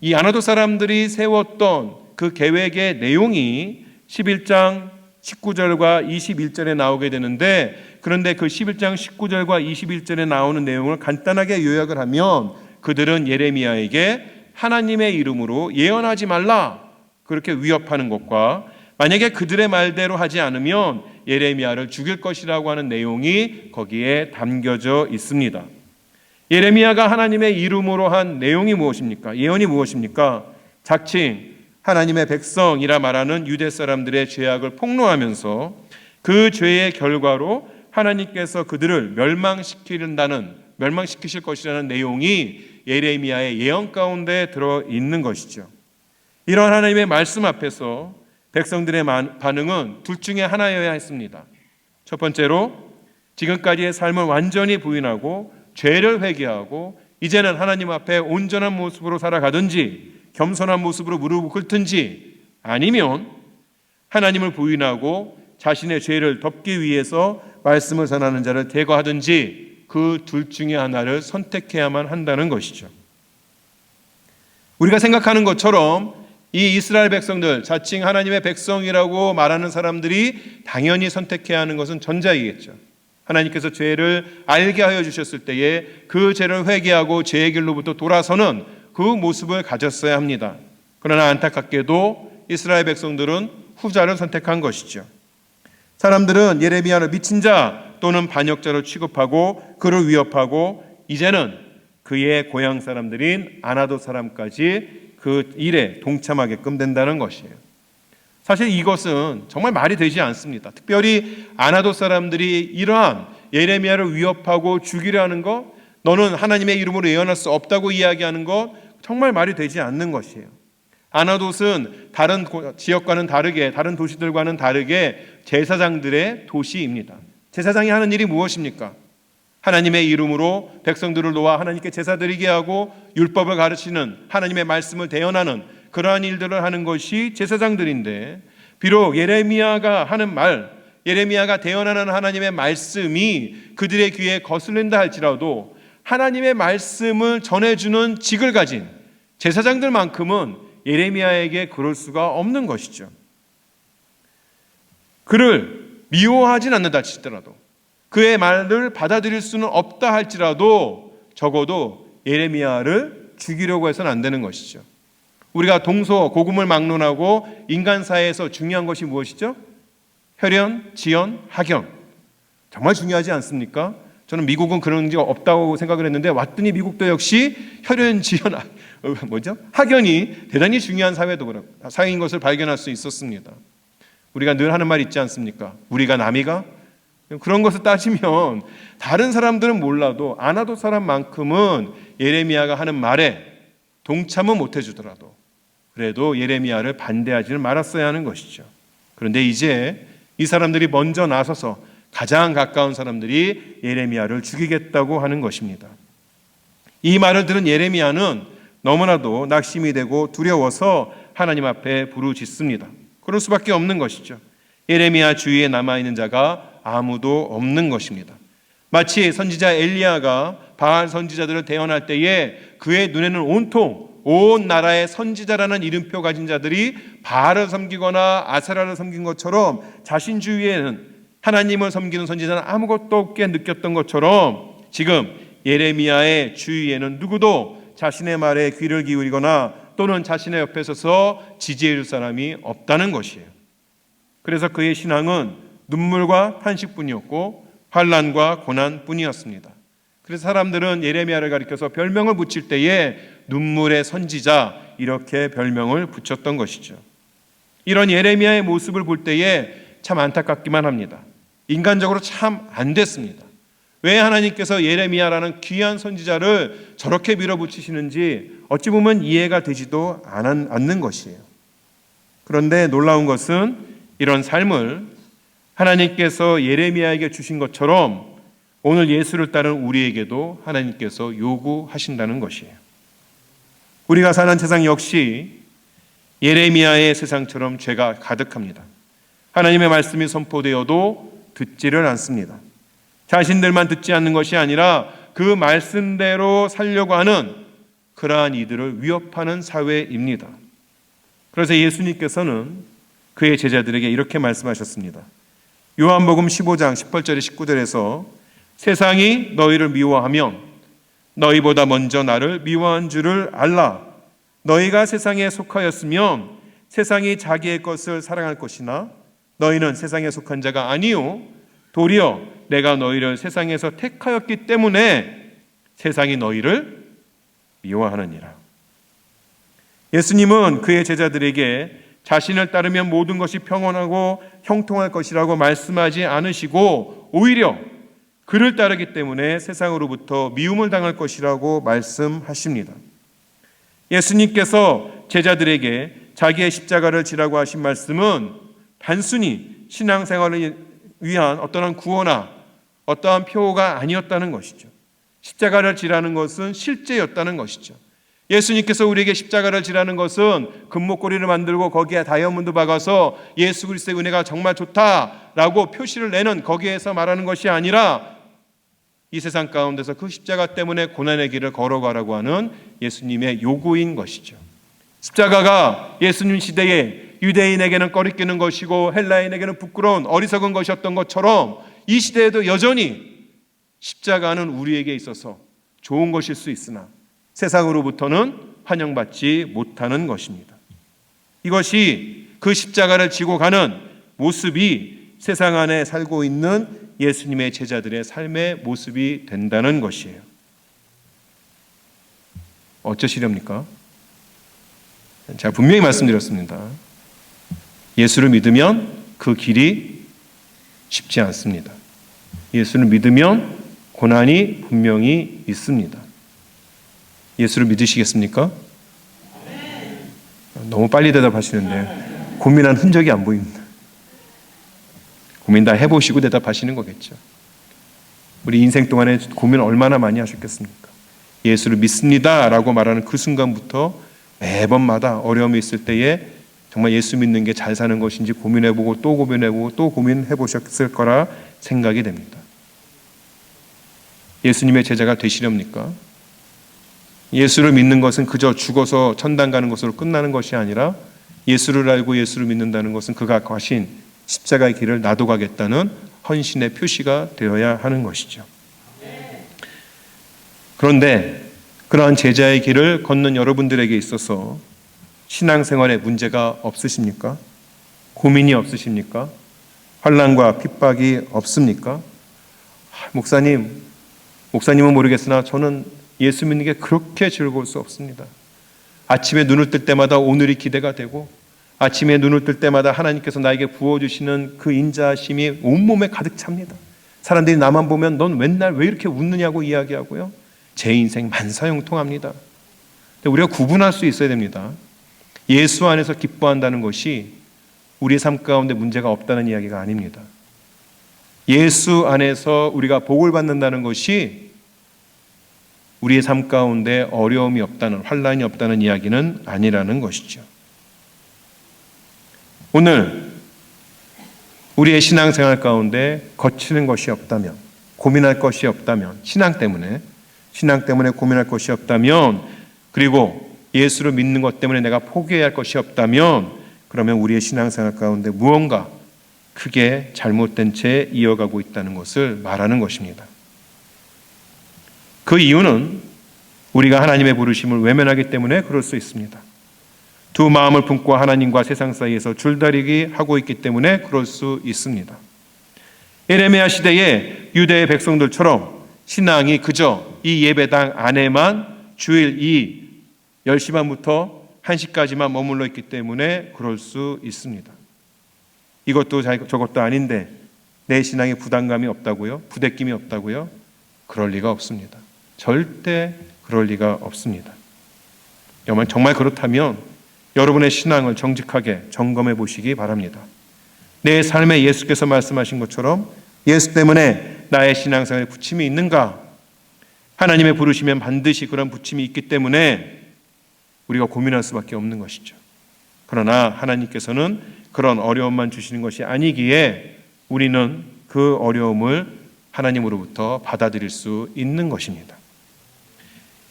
이 아나도 사람들이 세웠던 그 계획의 내용이 11장 19절과 21절에 나오게 되는데 그런데 그 11장 19절과 21절에 나오는 내용을 간단하게 요약을 하면 그들은 예레미야에게 하나님의 이름으로 예언하지 말라 그렇게 위협하는 것과 만약에 그들의 말대로 하지 않으면 예레미야를 죽일 것이라고 하는 내용이 거기에 담겨져 있습니다. 예레미야가 하나님의 이름으로 한 내용이 무엇입니까? 예언이 무엇입니까? 자칭 하나님의 백성이라 말하는 유대 사람들의 죄악을 폭로하면서 그 죄의 결과로 하나님께서 그들을 멸망시키실 것이라는 내용이 예레미야의 예언 가운데 들어 있는 것이죠. 이런 하나님의 말씀 앞에서 백성들의 반응은 둘 중에 하나여야 했습니다. 첫 번째로 지금까지의 삶을 완전히 부인하고 죄를 회개하고 이제는 하나님 앞에 온전한 모습으로 살아가든지 겸손한 모습으로 무릎을 꿇든지 아니면 하나님을 부인하고 자신의 죄를 덮기 위해서 말씀을 전하는 자를 대거하든지 그 둘 중에 하나를 선택해야만 한다는 것이죠. 우리가 생각하는 것처럼 이 이스라엘 백성들, 자칭 하나님의 백성이라고 말하는 사람들이 당연히 선택해야 하는 것은 전자이겠죠. 하나님께서 죄를 알게 하여 주셨을 때에 그 죄를 회개하고 죄의 길로부터 돌아서는 그 모습을 가졌어야 합니다. 그러나 안타깝게도 이스라엘 백성들은 후자를 선택한 것이죠. 사람들은 예레미야를 미친 자 또는 반역자로 취급하고 그를 위협하고 이제는 그의 고향 사람들인 아나도 사람까지 그 일에 동참하게끔 된다는 것이에요. 사실 이것은 정말 말이 되지 않습니다. 특별히 아나도 사람들이 이러한 예레미야를 위협하고 죽이려 하는 것, 너는 하나님의 이름으로 예언할 수 없다고 이야기하는 것, 정말 말이 되지 않는 것이에요. 아나돗은 다른 지역과는 다르게, 다른 도시들과는 다르게 제사장들의 도시입니다. 제사장이 하는 일이 무엇입니까? 하나님의 이름으로 백성들을 놓아 하나님께 제사 드리게 하고 율법을 가르치는, 하나님의 말씀을 대언하는 그러한 일들을 하는 것이 제사장들인데, 비록 예레미야가 하는 말, 예레미야가 대언하는 하나님의 말씀이 그들의 귀에 거슬린다 할지라도 하나님의 말씀을 전해주는 직을 가진 제사장들만큼은 예레미야에게 그럴 수가 없는 것이죠. 그를 미워하진 않는다 할지라도, 그의 말을 받아들일 수는 없다 할지라도 적어도 예레미야를 죽이려고 해서는 안 되는 것이죠. 우리가 동서고금을 막론하고 인간 사회에서 중요한 것이 무엇이죠? 혈연, 지연, 학연. 정말 중요하지 않습니까? 저는 미국은 그런 게 없다고 생각을 했는데 왔더니 미국도 역시 혈연, 지연, 학연이 대단히 중요한 사회인 것을 발견할 수 있었습니다. 우리가 늘 하는 말 있지 않습니까? 우리가 남이가? 그런 것을 따지면 다른 사람들은 몰라도 아나도 사람만큼은 예레미야가 하는 말에 동참은 못 해주더라도 그래도 예레미야를 반대하지는 말았어야 하는 것이죠. 그런데 이제 이 사람들이 먼저 나서서 가장 가까운 사람들이 예레미야를 죽이겠다고 하는 것입니다. 이 말을 들은 예레미야는 너무나도 낙심이 되고 두려워서 하나님 앞에 부르짖습니다. 그럴 수밖에 없는 것이죠. 예레미야 주위에 남아있는 자가 아무도 없는 것입니다. 마치 선지자 엘리야가 바알 선지자들을 대언할 때에 그의 눈에는 온통 온 나라의 선지자라는 이름표 가진 자들이 바알을 섬기거나 아세라를 섬긴 것처럼 자신 주위에는 하나님을 섬기는 선지자는 아무것도 없게 느꼈던 것처럼 지금 예레미야의 주위에는 누구도 자신의 말에 귀를 기울이거나 또는 자신의 옆에 서서 지지해 줄 사람이 없다는 것이에요. 그래서 그의 신앙은 눈물과 탄식뿐이었고 환난과 고난뿐이었습니다. 그래서 사람들은 예레미야를 가리켜서 별명을 붙일 때에 눈물의 선지자 이렇게 별명을 붙였던 것이죠. 이런 예레미야의 모습을 볼 때에 참 안타깝기만 합니다. 인간적으로 참 안 됐습니다. 왜 하나님께서 예레미야라는 귀한 선지자를 저렇게 밀어붙이시는지 어찌 보면 이해가 되지도 않는 것이에요. 그런데 놀라운 것은 이런 삶을 하나님께서 예레미야에게 주신 것처럼 오늘 예수를 따른 우리에게도 하나님께서 요구하신다는 것이에요. 우리가 사는 세상 역시 예레미야의 세상처럼 죄가 가득합니다. 하나님의 말씀이 선포되어도 듣지를 않습니다. 자신들만 듣지 않는 것이 아니라 그 말씀대로 살려고 하는 그러한 이들을 위협하는 사회입니다. 그래서 예수님께서는 그의 제자들에게 이렇게 말씀하셨습니다. 요한복음 15장 18절에 19절에서 세상이 너희를 미워하면 너희보다 먼저 나를 미워한 줄을 알라. 너희가 세상에 속하였으면 세상이 자기의 것을 사랑할 것이나 너희는 세상에 속한 자가 아니요 도리어 내가 너희를 세상에서 택하였기 때문에 세상이 너희를 미워하느니라. 예수님은 그의 제자들에게 자신을 따르면 모든 것이 평온하고 형통할 것이라고 말씀하지 않으시고 오히려 그를 따르기 때문에 세상으로부터 미움을 당할 것이라고 말씀하십니다. 예수님께서 제자들에게 자기의 십자가를 지라고 하신 말씀은 단순히 신앙생활을 위한 어떠한 구호나 어떠한 표가 아니었다는 것이죠. 십자가를 지라는 것은 실제였다는 것이죠. 예수님께서 우리에게 십자가를 지라는 것은 금목걸이를 만들고 거기에 다이아몬드 박아서 예수 그리스도의 은혜가 정말 좋다라고 표시를 내는 거기에서 말하는 것이 아니라 이 세상 가운데서 그 십자가 때문에 고난의 길을 걸어가라고 하는 예수님의 요구인 것이죠. 십자가가 예수님 시대에 유대인에게는 꺼리끼는 것이고 헬라인에게는 부끄러운 어리석은 것이었던 것처럼 이 시대에도 여전히 십자가는 우리에게 있어서 좋은 것일 수 있으나 세상으로부터는 환영받지 못하는 것입니다. 이것이 그 십자가를 지고 가는 모습이 세상 안에 살고 있는 예수님의 제자들의 삶의 모습이 된다는 것이에요. 어쩌시렵니까? 제가 분명히 말씀드렸습니다. 예수를 믿으면 그 길이 쉽지 않습니다. 예수를 믿으면 고난이 분명히 있습니다. 예수를 믿으시겠습니까? 너무 빨리 대답하시는데 고민한 흔적이 안 보입니다. 고민 다 해보시고 대답하시는 거겠죠. 우리 인생 동안에 고민 얼마나 많이 하셨겠습니까? 예수를 믿습니다 라고 말하는 그 순간부터 매번마다 어려움이 있을 때에 정말 예수 믿는 게 잘 사는 것인지 고민해보고 또 고민해보고 또 고민해보셨을 거라 생각이 됩니다. 예수님의 제자가 되시렵니까? 예수를 믿는 것은 그저 죽어서 천당 가는 것으로 끝나는 것이 아니라 예수를 알고 예수를 믿는다는 것은 그가 가신 십자가의 길을 나도 가겠다는 헌신의 표시가 되어야 하는 것이죠. 그런데 그러한 제자의 길을 걷는 여러분들에게 있어서 신앙생활에 문제가 없으십니까? 고민이 없으십니까? 환난과 핍박이 없습니까? 목사님은 모르겠으나 저는 예수 믿는 게 그렇게 즐거울 수 없습니다. 아침에 눈을 뜰 때마다 오늘이 기대가 되고 아침에 눈을 뜰 때마다 하나님께서 나에게 부어주시는 그 인자하심이 온몸에 가득 찹니다. 사람들이 나만 보면 넌 맨날 왜 이렇게 웃느냐고 이야기하고요. 제 인생 만사형통합니다. 우리가 구분할 수 있어야 됩니다. 예수 안에서 기뻐한다는 것이 우리의 삶 가운데 문제가 없다는 이야기가 아닙니다. 예수 안에서 우리가 복을 받는다는 것이 우리의 삶 가운데 어려움이 없다는, 환난이 없다는 이야기는 아니라는 것이죠. 오늘 우리의 신앙생활 가운데 거치는 것이 없다면, 고민할 것이 없다면, 신앙 때문에 고민할 것이 없다면, 그리고 예수를 믿는 것 때문에 내가 포기해야 할 것이 없다면, 그러면 우리의 신앙생활 가운데 무언가 크게 잘못된 채 이어가고 있다는 것을 말하는 것입니다. 그 이유는 우리가 하나님의 부르심을 외면하기 때문에 그럴 수 있습니다. 두 마음을 품고 하나님과 세상 사이에서 줄다리기 하고 있기 때문에 그럴 수 있습니다. 에레미야 시대의 유대의 백성들처럼 신앙이 그저 이 예배당 안에만 주일 10시 반부터 1시까지만 머물러 있기 때문에 그럴 수 있습니다. 이것도 저것도 아닌데 내 신앙에 부담감이 없다고요? 부대낌이 없다고요? 그럴 리가 없습니다. 절대 그럴 리가 없습니다. 정말 그렇다면 여러분의 신앙을 정직하게 점검해 보시기 바랍니다. 내 삶에 예수께서 말씀하신 것처럼 예수 때문에 나의 신앙생활에 부침이 있는가? 하나님의 부르시면 반드시 그런 부침이 있기 때문에 우리가 고민할 수밖에 없는 것이죠. 그러나 하나님께서는 그런 어려움만 주시는 것이 아니기에 우리는 그 어려움을 하나님으로부터 받아들일 수 있는 것입니다.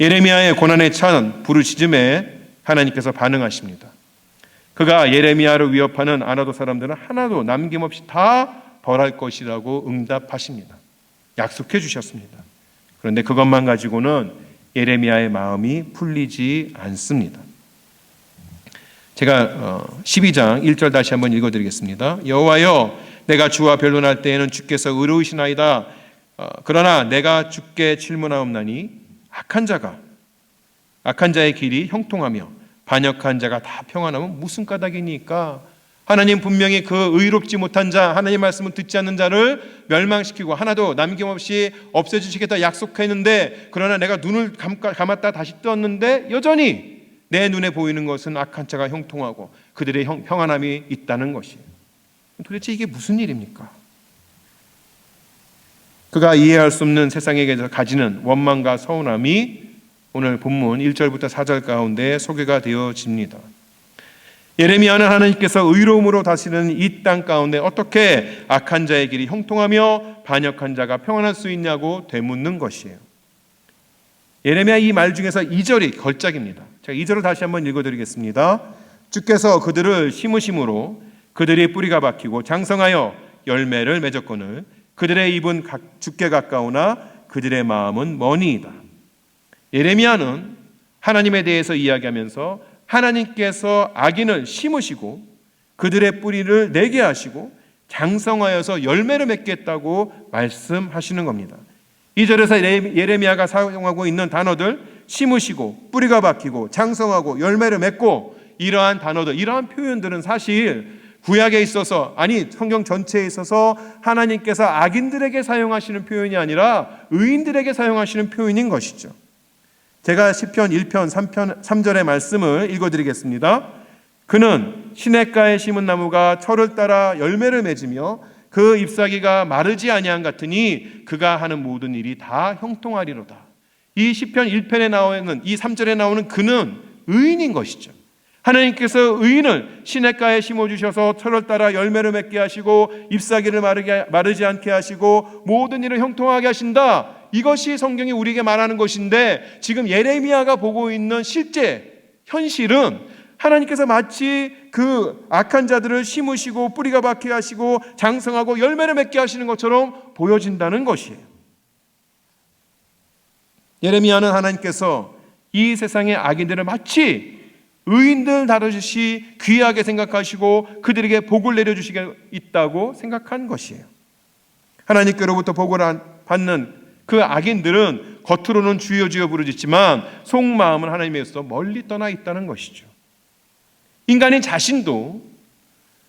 예레미야의 고난에 찬 부르짖음에 하나님께서 반응하십니다. 그가 예레미야를 위협하는 아나도 사람들은 하나도 남김없이 다 벌할 것이라고 응답하십니다. 약속해 주셨습니다. 그런데 그것만 가지고는 예레미야의 마음이 풀리지 않습니다. 제가 12장 1절 다시 한번 읽어드리겠습니다. 여호와여, 내가 주와 변론할 때에는 주께서 의로우시나이다. 그러나 내가 주께 질문하옵나니 악한 자의 길이 형통하며 반역한 자가 다 평안하면 무슨 까닭이니까? 하나님 분명히 그 의롭지 못한 자, 하나님 말씀을 듣지 않는 자를 멸망시키고 하나도 남김없이 없애주시겠다 약속했는데, 그러나 내가 눈을 감았다 다시 떴는데 여전히 내 눈에 보이는 것은 악한 자가 형통하고 그들의 평안함이 있다는 것이에요. 도대체 이게 무슨 일입니까? 그가 이해할 수 없는 세상에게서 가지는 원망과 서운함이 오늘 본문 1절부터 4절 가운데 소개가 되어집니다. 예레미야는 하나님께서 의로움으로 다스리는 이 땅 가운데 어떻게 악한 자의 길이 형통하며 반역한 자가 평안할 수 있냐고 되묻는 것이에요. 예레미야 이 말 중에서 2절이 걸작입니다. 제가 2절을 다시 한번 읽어드리겠습니다. 주께서 그들을 심으심으로 그들이 뿌리가 박히고 장성하여 열매를 맺었거늘 그들의 입은 죽게 가까우나 그들의 마음은 머니이다. 예레미야는 하나님에 대해서 이야기하면서 하나님께서 악인을 심으시고 그들의 뿌리를 내게 하시고 장성하여서 열매를 맺겠다고 말씀하시는 겁니다. 2절에서 예레미야가 사용하고 있는 단어들, 심으시고 뿌리가 박히고 장성하고 열매를 맺고, 이러한 단어들, 이러한 표현들은 사실 구약에 있어서, 아니 성경 전체에 있어서 하나님께서 악인들에게 사용하시는 표현이 아니라 의인들에게 사용하시는 표현인 것이죠. 제가 시편 1편 3절의 말씀을 읽어드리겠습니다. 그는 시냇가에 심은 나무가 철을 따라 열매를 맺으며 그 잎사귀가 마르지 아니한 같으니 그가 하는 모든 일이 다 형통하리로다. 이 시편 1편에 나오는 이 3절에 나오는 그는 의인인 것이죠. 하나님께서 의인을 시냇가에 심어주셔서 철을 따라 열매를 맺게 하시고 잎사귀를 마르지 않게 하시고 모든 일을 형통하게 하신다. 이것이 성경이 우리에게 말하는 것인데, 지금 예레미야가 보고 있는 실제 현실은 하나님께서 마치 그 악한 자들을 심으시고 뿌리가 박게 하시고 장성하고 열매를 맺게 하시는 것처럼 보여진다는 것이에요. 예레미야는 하나님께서 이 세상의 악인들을 마치 의인들 다루듯이 귀하게 생각하시고 그들에게 복을 내려주시겠다고 생각한 것이에요. 하나님께로부터 복을 받는 그 악인들은 겉으로는 주여 주여 부르짖지만 속마음은 하나님에서 멀리 떠나 있다는 것이죠. 인간인 자신도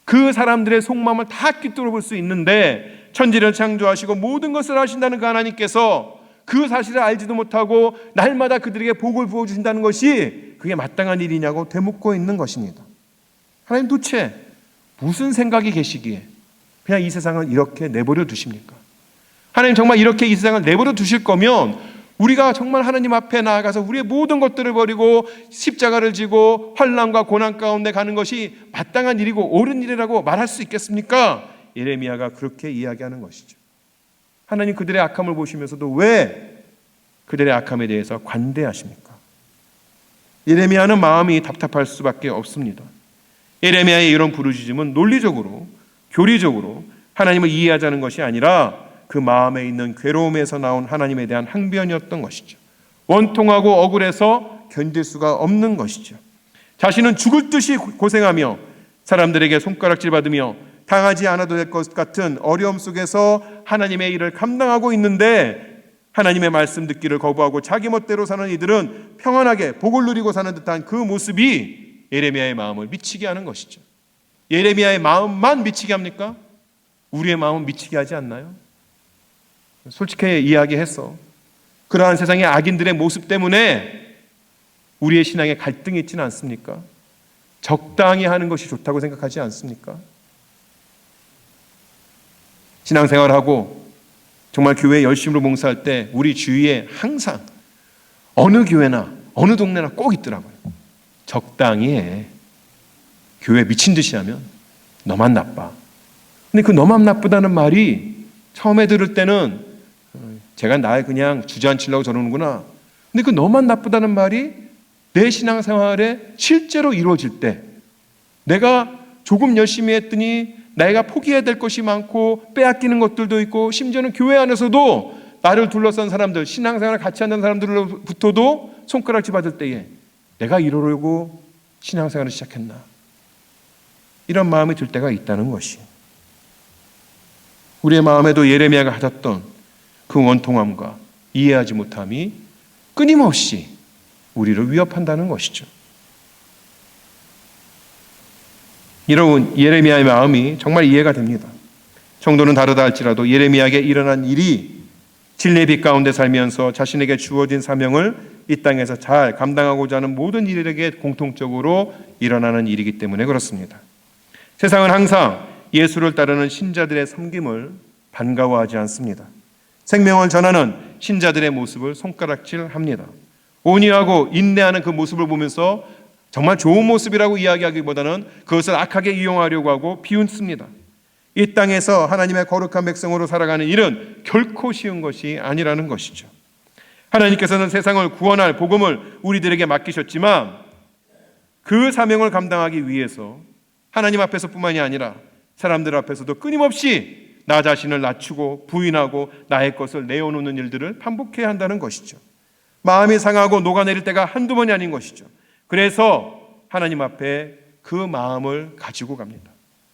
그 사람들의 속마음을 다 꿰뚫어 볼 수 있는데, 천지를 창조하시고 모든 것을 하신다는 그 하나님께서 그 사실을 알지도 못하고 날마다 그들에게 복을 부어주신다는 것이 그게 마땅한 일이냐고 되묻고 있는 것입니다. 하나님 도대체 무슨 생각이 계시기에 그냥 이 세상을 이렇게 내버려 두십니까? 하나님 정말 이렇게 이 세상을 내버려 두실 거면 우리가 정말 하나님 앞에 나아가서 우리의 모든 것들을 버리고 십자가를 지고 환난과 고난 가운데 가는 것이 마땅한 일이고 옳은 일이라고 말할 수 있겠습니까? 예레미야가 그렇게 이야기하는 것이죠. 하나님 그들의 악함을 보시면서도 왜 그들의 악함에 대해서 관대하십니까? 예레미야는 마음이 답답할 수밖에 없습니다. 예레미야의 이런 부르짖음은 논리적으로, 교리적으로 하나님을 이해하자는 것이 아니라 그 마음에 있는 괴로움에서 나온 하나님에 대한 항변이었던 것이죠. 원통하고 억울해서 견딜 수가 없는 것이죠. 자신은 죽을 듯이 고생하며 사람들에게 손가락질 받으며 당하지 않아도 될 것 같은 어려움 속에서 하나님의 일을 감당하고 있는데, 하나님의 말씀 듣기를 거부하고 자기 멋대로 사는 이들은 평안하게 복을 누리고 사는 듯한 그 모습이 예레미야의 마음을 미치게 하는 것이죠. 예레미야의 마음만 미치게 합니까? 우리의 마음은 미치게 하지 않나요? 솔직히 이야기해서 그러한 세상의 악인들의 모습 때문에 우리의 신앙에 갈등이 있지는 않습니까? 적당히 하는 것이 좋다고 생각하지 않습니까? 신앙생활하고 정말 교회에 열심으로 봉사할 때 우리 주위에 항상 어느 교회나 어느 동네나 꼭 있더라고요. 적당히 해. 교회 미친 듯이 하면 너만 나빠. 근데 그 너만 나쁘다는 말이 처음에 들을 때는 제가 나의 그냥 주저앉히려고 저러는구나. 근데 그 너만 나쁘다는 말이 내 신앙생활에 실제로 이루어질 때, 내가 조금 열심히 했더니 내가 포기해야 될 것이 많고 빼앗기는 것들도 있고, 심지어는 교회 안에서도 나를 둘러싼 사람들, 신앙생활을 같이 하는 사람들로부터도 손가락질 받을 때에 내가 이러려고 신앙생활을 시작했나, 이런 마음이 들 때가 있다는 것이, 우리의 마음에도 예레미야가 가졌던 그 원통함과 이해하지 못함이 끊임없이 우리를 위협한다는 것이죠. 이런 예레미야의 마음이 정말 이해가 됩니다. 정도는 다르다 할지라도 예레미야에게 일어난 일이 진리의 빛 가운데 살면서 자신에게 주어진 사명을 이 땅에서 잘 감당하고자 하는 모든 이들에게 공통적으로 일어나는 일이기 때문에 그렇습니다. 세상은 항상 예수를 따르는 신자들의 섬김을 반가워하지 않습니다. 생명을 전하는 신자들의 모습을 손가락질합니다. 온유하고 인내하는 그 모습을 보면서 정말 좋은 모습이라고 이야기하기보다는 그것을 악하게 이용하려고 하고 비웃습니다. 이 땅에서 하나님의 거룩한 백성으로 살아가는 일은 결코 쉬운 것이 아니라는 것이죠. 하나님께서는 세상을 구원할 복음을 우리들에게 맡기셨지만 그 사명을 감당하기 위해서 하나님 앞에서뿐만이 아니라 사람들 앞에서도 끊임없이 나 자신을 낮추고 부인하고 나의 것을 내어놓는 일들을 반복해야 한다는 것이죠. 마음이 상하고 녹아내릴 때가 한두 번이 아닌 것이죠. 그래서 하나님 앞에 그 마음을 가지고 갑니다.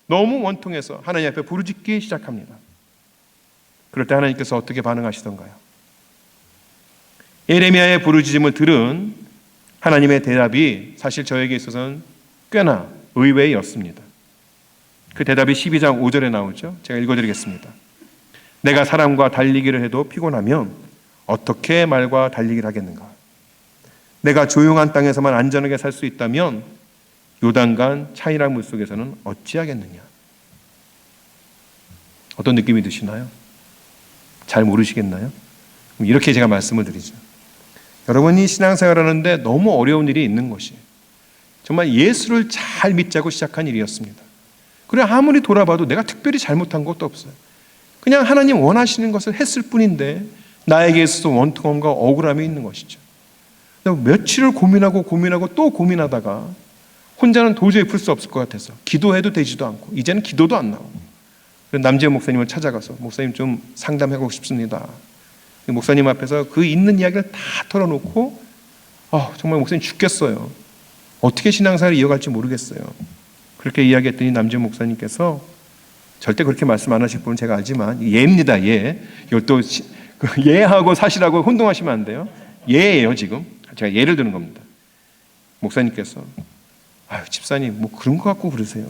너무 원통해서 하나님 앞에 부르짖기 시작합니다. 그럴 때 하나님께서 어떻게 반응하시던가요? 예레미야의 부르짖음을 들은 하나님의 대답이 사실 저에게 있어서는 꽤나 의외였습니다. 그 대답이 12장 5절에 나오죠. 제가 읽어드리겠습니다. 내가 사람과 달리기를 해도 피곤하면 어떻게 말과 달리기를 하겠는가? 내가 조용한 땅에서만 안전하게 살 수 있다면 요단강 차이락 물속에서는 어찌하겠느냐? 어떤 느낌이 드시나요? 잘 모르시겠나요? 이렇게 제가 말씀을 드리죠. 여러분이 신앙생활하는데 너무 어려운 일이 있는 것이 정말 예수를 잘 믿자고 시작한 일이었습니다. 그래 아무리 돌아봐도 내가 특별히 잘못한 것도 없어요. 그냥 하나님 원하시는 것을 했을 뿐인데 나에게 있어서 원통함과 억울함이 있는 것이죠. 며칠을 고민하고 또 고민하다가 혼자는 도저히 풀 수 없을 것 같아서 기도해도 되지도 않고 이제는 기도도 안 나오고 남지현 목사님을 찾아가서 목사님 좀 상담하고 싶습니다. 목사님 앞에서 그 있는 이야기를 다 털어놓고 정말 목사님 죽겠어요. 어떻게 신앙생활을 이어갈지 모르겠어요. 그렇게 이야기했더니 남지현 목사님께서 절대 그렇게 말씀 안 하실 분은 제가 알지만 예입니다. 예. 이걸 또 예하고 사실하고 혼동하시면 안 돼요. 예예요 지금. 제가 예를 드는 겁니다. 목사님께서 집사님 뭐 그런 거 갖고 그러세요.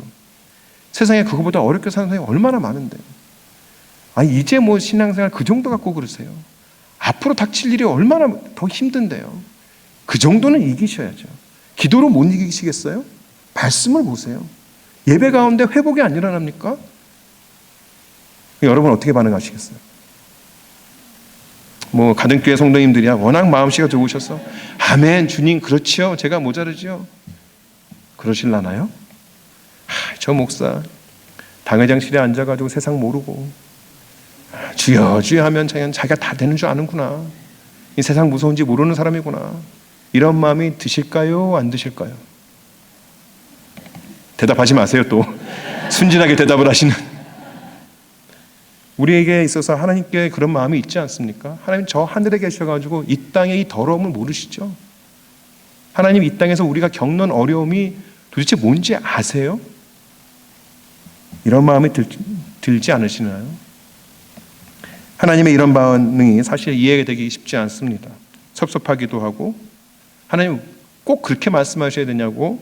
세상에 그거보다 어렵게 사는 사람이 얼마나 많은데 이제 뭐 신앙생활 그 정도 갖고 그러세요. 앞으로 닥칠 일이 얼마나 더 힘든데요. 그 정도는 이기셔야죠. 기도로 못 이기시겠어요? 말씀을 보세요. 예배 가운데 회복이 안 일어납니까? 여러분 어떻게 반응하시겠어요? 뭐 가든교회 성도님들이야 워낙 마음씨가 좋으셔서 아멘 주님 그렇지요 제가 모자르지요 그러실라나요? 저 목사 당회장실에 앉아가지고 세상 모르고 주여 주여 하면 자기가 다 되는 줄 아는구나. 이 세상 무서운지 모르는 사람이구나. 이런 마음이 드실까요? 안 드실까요? 대답하지 마세요. 또 순진하게 대답을 하시는. 우리에게 있어서 하나님께 그런 마음이 있지 않습니까? 하나님 저 하늘에 계셔가지고 이 땅의 이 더러움을 모르시죠? 하나님 이 땅에서 우리가 겪는 어려움이 도대체 뭔지 아세요? 이런 마음이 들지 않으시나요? 하나님의 이런 반응이 사실 이해되기 쉽지 않습니다. 섭섭하기도 하고 하나님 꼭 그렇게 말씀하셔야 되냐고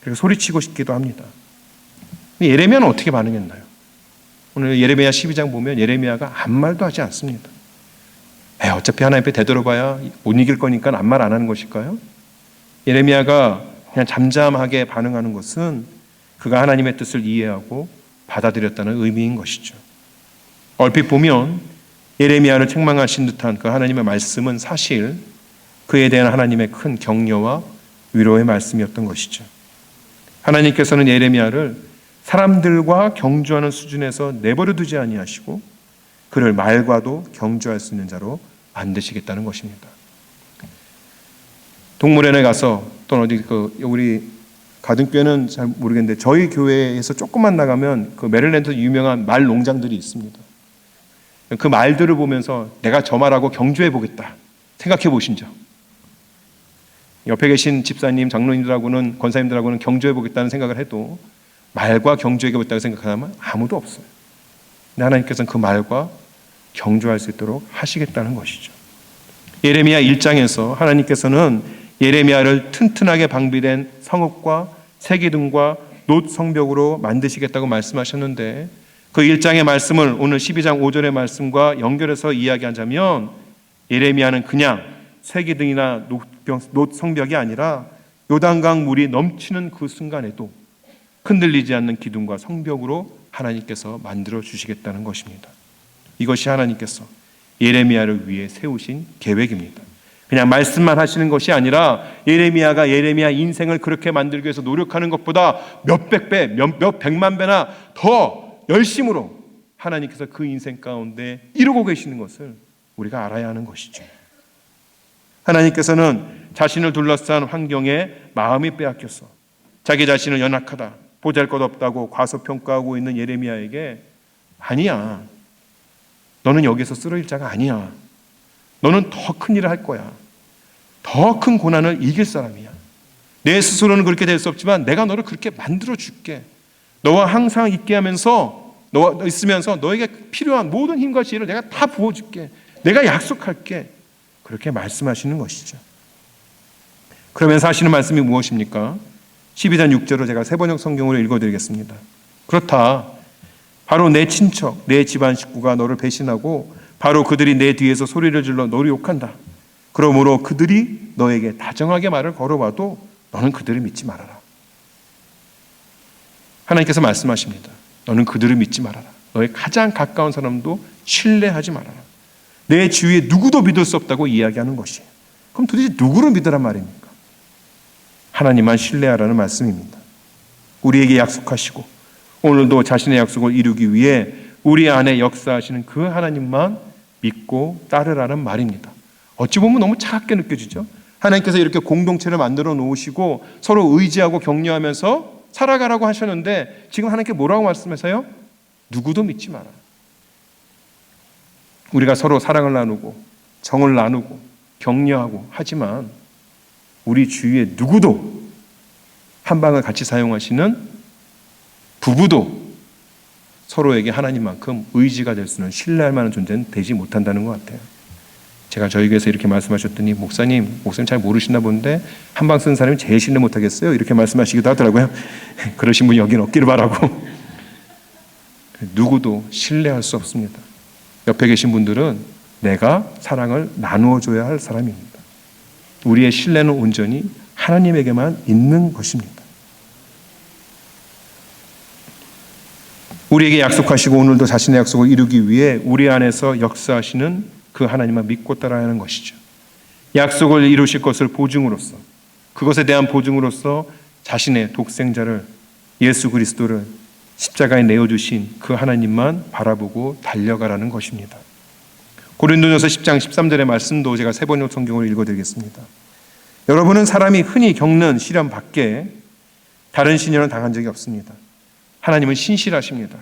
그렇게 소리치고 싶기도 합니다. 예레미야는 어떻게 반응했나요? 오늘 예레미야 12장 보면 예레미야가 아무 말도 하지 않습니다. 어차피 하나님 앞에 되돌아봐야 못 이길 거니까 아무 말 안 하는 것일까요? 예레미야가 그냥 잠잠하게 반응하는 것은 그가 하나님의 뜻을 이해하고 받아들였다는 의미인 것이죠. 얼핏 보면 예레미야를 책망하신 듯한 그 하나님의 말씀은 사실 그에 대한 하나님의 큰 격려와 위로의 말씀이었던 것이죠. 하나님께서는 예레미야를 사람들과 경주하는 수준에서 내버려 두지 아니하시고 그를 말과도 경주할 수 있는 자로 만드시겠다는 것입니다. 동물원에 가서 또는 어디 우리 가든교회는 잘 모르겠는데 저희 교회에서 조금만 나가면 그 메릴랜드 유명한 말 농장들이 있습니다. 그 말들을 보면서 내가 저 말하고 경주해 보겠다 생각해 보신 적? 옆에 계신 집사님, 장로님들하고는 권사님들하고는 경주해 보겠다는 생각을 해도 말과 경주해 보겠다고 생각하면 아무도 없어요. 근데 하나님께서는 그 말과 경주할 수 있도록 하시겠다는 것이죠. 예레미야 1장에서 하나님께서는 예레미야를 튼튼하게 방비된 성읍과 세기둥과 놋 성벽으로 만드시겠다고 말씀하셨는데 그 1장의 말씀을 오늘 12장 5절의 말씀과 연결해서 이야기하자면 예레미야는 그냥 세기둥이나 놋 성벽이 아니라 요단강 물이 넘치는 그 순간에도 흔들리지 않는 기둥과 성벽으로 하나님께서 만들어 주시겠다는 것입니다. 이것이 하나님께서 예레미야를 위해 세우신 계획입니다. 그냥 말씀만 하시는 것이 아니라 예레미야가 예레미야 인생을 그렇게 만들기 위해서 노력하는 것보다 몇백 배, 몇 백만 배나 더 열심으로 하나님께서 그 인생 가운데 이루고 계시는 것을 우리가 알아야 하는 것이죠. 하나님께서는 자신을 둘러싼 환경에 마음이 빼앗겼어. 자기 자신은 연약하다, 보잘것없다고 과소평가하고 있는 예레미야에게 아니야. 너는 여기서 쓰러질 자가 아니야. 너는 더 큰 일을 할 거야. 더 큰 고난을 이길 사람이야. 내 스스로는 그렇게 될 수 없지만 내가 너를 그렇게 만들어 줄게. 너와 항상 있게 하면서 너와 있으면서 너에게 필요한 모든 힘과 지혜를 내가 다 부어줄게. 내가 약속할게. 그렇게 말씀하시는 것이죠. 그러면서 하시는 말씀이 무엇입니까? 12장 6절로 제가 세번역 성경으로 읽어드리겠습니다. 그렇다. 바로 내 친척, 내 집안 식구가 너를 배신하고 바로 그들이 내 뒤에서 소리를 질러 너를 욕한다. 그러므로 그들이 너에게 다정하게 말을 걸어와도 너는 그들을 믿지 말아라. 하나님께서 말씀하십니다. 너는 그들을 믿지 말아라. 너의 가장 가까운 사람도 신뢰하지 말아라. 내 주위에 누구도 믿을 수 없다고 이야기하는 것이에요. 그럼 도대체 누구를 믿으란 말입니까? 하나님만 신뢰하라는 말씀입니다. 우리에게 약속하시고 오늘도 자신의 약속을 이루기 위해 우리 안에 역사하시는 그 하나님만 믿고 따르라는 말입니다. 어찌 보면 너무 차갑게 느껴지죠. 하나님께서 이렇게 공동체를 만들어 놓으시고 서로 의지하고 격려하면서 살아가라고 하셨는데 지금 하나님께 뭐라고 말씀하세요? 누구도 믿지 마라. 우리가 서로 사랑을 나누고 정을 나누고 격려하고 하지만 우리 주위에 누구도 한 방을 같이 사용하시는 부부도 서로에게 하나님만큼 의지가 될 수는 신뢰할 만한 존재는 되지 못한다는 것 같아요. 제가 저희 교회에서 이렇게 말씀하셨더니 목사님 잘 모르시나 본데 한 방 쓴 사람이 제일 신뢰 못하겠어요? 이렇게 말씀하시기도 하더라고요. 그러신 분이 여기는 없기를 바라고. 누구도 신뢰할 수 없습니다. 옆에 계신 분들은 내가 사랑을 나누어 줘야 할 사람입니다. 우리의 신뢰는 온전히 하나님에게만 있는 것입니다. 우리에게 약속하시고 오늘도 자신의 약속을 이루기 위해 우리 안에서 역사하시는 그 하나님만 믿고 따라야 하는 것이죠. 약속을 이루실 것을 보증으로써 그것에 대한 보증으로써 자신의 독생자를 예수 그리스도를 십자가에 내어주신 그 하나님만 바라보고 달려가라는 것입니다. 고린도전서 10장 13절의 말씀도 제가 세번역 성경으로 읽어드리겠습니다. 여러분은 사람이 흔히 겪는 시련 밖에 다른 시련을 당한 적이 없습니다. 하나님은 신실하십니다.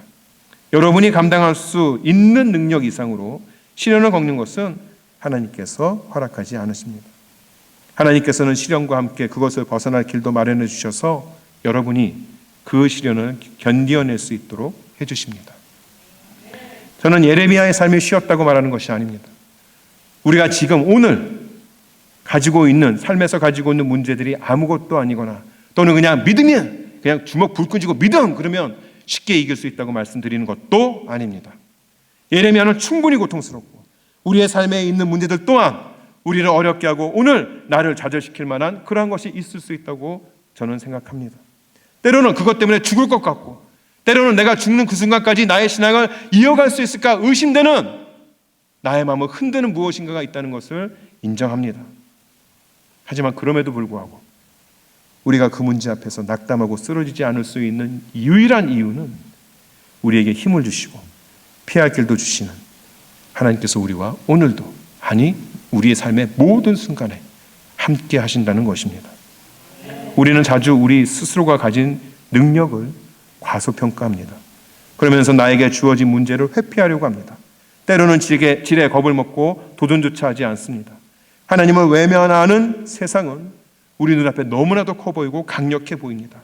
여러분이 감당할 수 있는 능력 이상으로 시련을 겪는 것은 하나님께서 허락하지 않으십니다. 하나님께서는 시련과 함께 그것을 벗어날 길도 마련해 주셔서 여러분이 그 시련을 견디어낼 수 있도록 해주십니다. 저는 예레미야의 삶이 쉬웠다고 말하는 것이 아닙니다. 우리가 지금 오늘 가지고 있는 삶에서 가지고 있는 문제들이 아무것도 아니거나 또는 그냥 믿으면 그냥 주먹 불끈 쥐고 믿음 그러면 쉽게 이길 수 있다고 말씀드리는 것도 아닙니다. 예레미야는 충분히 고통스럽고 우리의 삶에 있는 문제들 또한 우리를 어렵게 하고 오늘 나를 좌절시킬 만한 그러한 것이 있을 수 있다고 저는 생각합니다. 때로는 그것 때문에 죽을 것 같고 때로는 내가 죽는 그 순간까지 나의 신앙을 이어갈 수 있을까 의심되는 나의 마음을 흔드는 무엇인가가 있다는 것을 인정합니다. 하지만 그럼에도 불구하고 우리가 그 문제 앞에서 낙담하고 쓰러지지 않을 수 있는 유일한 이유는 우리에게 힘을 주시고 피할 길도 주시는 하나님께서 우리와 오늘도 아니 우리의 삶의 모든 순간에 함께 하신다는 것입니다. 우리는 자주 우리 스스로가 가진 능력을 과소평가합니다. 그러면서 나에게 주어진 문제를 회피하려고 합니다. 때로는 지레 겁을 먹고 도전조차 하지 않습니다. 하나님을 외면하는 세상은 우리 눈앞에 너무나도 커 보이고 강력해 보입니다.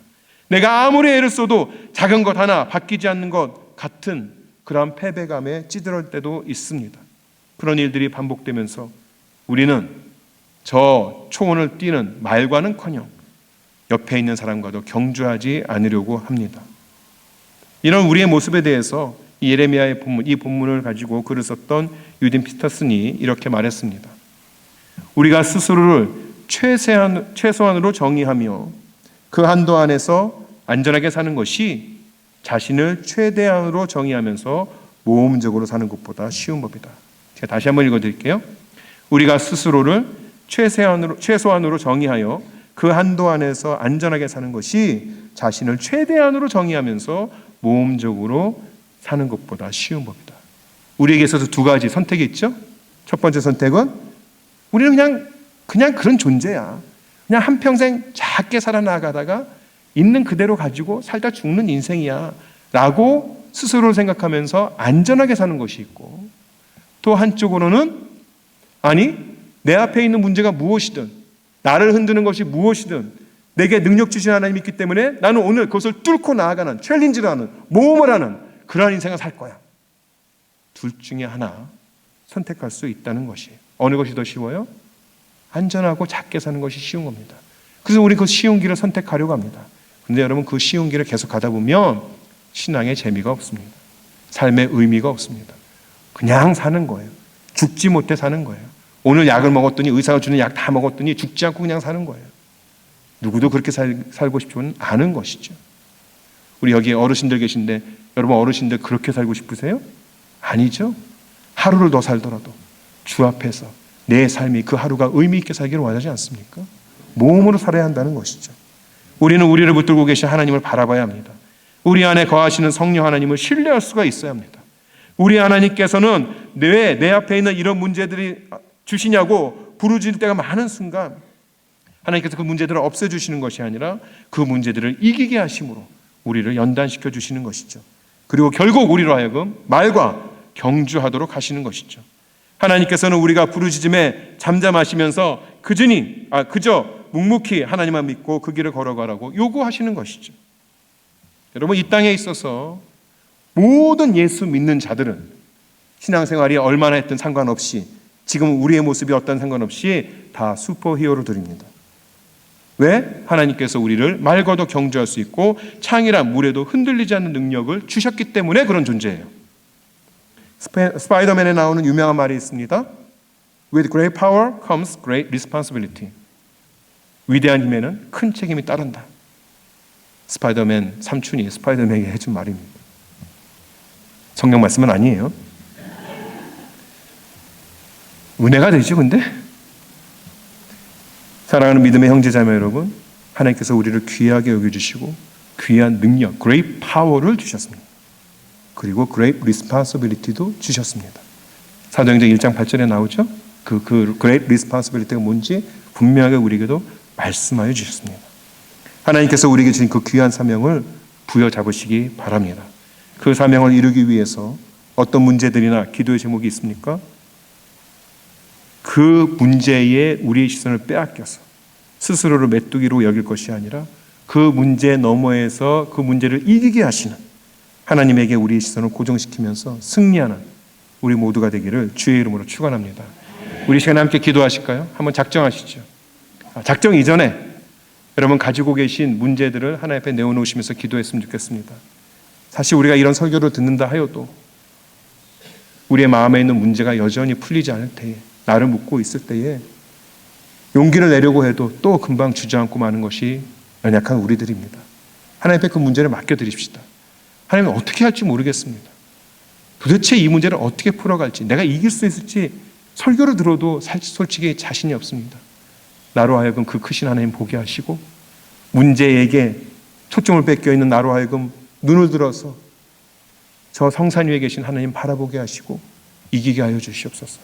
내가 아무리 애를 써도 작은 것 하나 바뀌지 않는 것 같은 그러한 패배감에 찌들을 때도 있습니다. 그런 일들이 반복되면서 우리는 저 초원을 뛰는 말과는커녕 옆에 있는 사람과도 경주하지 않으려고 합니다. 이런 우리의 모습에 대해서 예레미야의 본문, 이 본문을 가지고 글을 썼던 유딘 피터슨이 이렇게 말했습니다. 우리가 스스로를 최소한으로 정의하며 그 한도 안에서 안전하게 사는 것이 자신을 최대한으로 정의하면서 모험적으로 사는 것보다 쉬운 법이다. 제가 다시 한번 읽어드릴게요. 우리가 스스로를 최소한으로 정의하여 그 한도 안에서 안전하게 사는 것이 자신을 최대한으로 정의하면서 모험적으로 사는 것보다 쉬운 법이다. 우리에게 있어서 두 가지 선택이 있죠. 첫 번째 선택은 우리는 그냥 그런 존재야. 그냥 한평생 작게 살아나가다가 있는 그대로 가지고 살다 죽는 인생이야 라고 스스로를 생각하면서 안전하게 사는 것이 있고, 또 한쪽으로는 아니, 내 앞에 있는 문제가 무엇이든 나를 흔드는 것이 무엇이든 내게 능력 주신 하나님이 있기 때문에 나는 오늘 그것을 뚫고 나아가는, 챌린지를 하는, 모험을 하는 그러한 인생을 살 거야. 둘 중에 하나 선택할 수 있다는 것이에요. 어느 것이 더 쉬워요? 안전하고 작게 사는 것이 쉬운 겁니다. 그래서 우리 그 쉬운 길을 선택하려고 합니다. 근데 여러분, 그 쉬운 길을 계속 가다 보면 신앙의 재미가 없습니다. 삶의 의미가 없습니다. 그냥 사는 거예요. 죽지 못해 사는 거예요. 오늘 약을 먹었더니, 의사가 주는 약 다 먹었더니 죽지 않고 그냥 사는 거예요. 누구도 그렇게 살고 싶지는 않은 것이죠. 우리 여기 어르신들 계신데 여러분, 어르신들 그렇게 살고 싶으세요? 아니죠. 하루를 더 살더라도 주 앞에서 내 삶이 그 하루가 의미 있게 살기를 원하지 않습니까? 모험으로 살아야 한다는 것이죠. 우리는 우리를 붙들고 계신 하나님을 바라봐야 합니다. 우리 안에 거하시는 성령 하나님을 신뢰할 수가 있어야 합니다. 우리 하나님께서는 왜 내 앞에 있는 이런 문제들이 주시냐고 부르짖을 때가 많은 순간 하나님께서 그 문제들을 없애주시는 것이 아니라 그 문제들을 이기게 하심으로 우리를 연단시켜 주시는 것이죠. 그리고 결국 우리로 하여금 말과 경주하도록 하시는 것이죠. 하나님께서는 우리가 부르짖음에 잠잠하시면서 그저 묵묵히 하나님만 믿고 그 길을 걸어가라고 요구하시는 것이죠. 여러분, 이 땅에 있어서 모든 예수 믿는 자들은 신앙생활이 얼마나 했든 상관없이, 지금 우리의 모습이 어떤 상관없이 다 슈퍼히어로들입니다. 왜? 하나님께서 우리를 말과도 경주할 수 있고 창이란 물에도 흔들리지 않는 능력을 주셨기 때문에 그런 존재예요. 스파이더맨에 나오는 유명한 말이 있습니다. With great power comes great responsibility. 위대한 힘에는 큰 책임이 따른다. 스파이더맨 삼촌이 스파이더맨에게 해준 말입니다. 성경 말씀은 아니에요. 은혜가 되죠. 근데 사랑하는 믿음의 형제자매 여러분, 하나님께서 우리를 귀하게 여겨주시고 귀한 능력, great power를 주셨습니다. 그리고 great responsibility도 주셨습니다. 사도행전 1장 8절에 나오죠. 그 great responsibility가 뭔지 분명하게 우리에게도 말씀하여 주셨습니다. 하나님께서 우리에게 주신 그 귀한 사명을 부여잡으시기 바랍니다. 그 사명을 이루기 위해서 어떤 문제들이나 기도의 제목이 있습니까? 그 문제에 우리의 시선을 빼앗겨서 스스로를 메뚜기로 여길 것이 아니라 그 문제 너머에서 그 문제를 이기게 하시는 하나님에게 우리의 시선을 고정시키면서 승리하는 우리 모두가 되기를 주의 이름으로 축원합니다. 우리 시간에 함께 기도하실까요? 한번 작정하시죠. 작정 이전에 여러분 가지고 계신 문제들을 하나님 앞에 내어놓으시면서 기도했으면 좋겠습니다. 사실 우리가 이런 설교를 듣는다 하여도 우리의 마음에 있는 문제가 여전히 풀리지 않을 때에, 나를 묻고 있을 때에 용기를 내려고 해도 또 금방 주저앉고 마는 것이 연약한 우리들입니다. 하나님 앞에 그 문제를 맡겨드립시다. 하나님은 어떻게 할지 모르겠습니다. 도대체 이 문제를 어떻게 풀어갈지, 내가 이길 수 있을지 설교를 들어도 솔직히 자신이 없습니다. 나로 하여금 그 크신 하나님 보게 하시고 문제에게 초점을 뺏겨 있는 나로 하여금 눈을 들어서 저 성산 위에 계신 하나님 바라보게 하시고 이기게 하여 주시옵소서.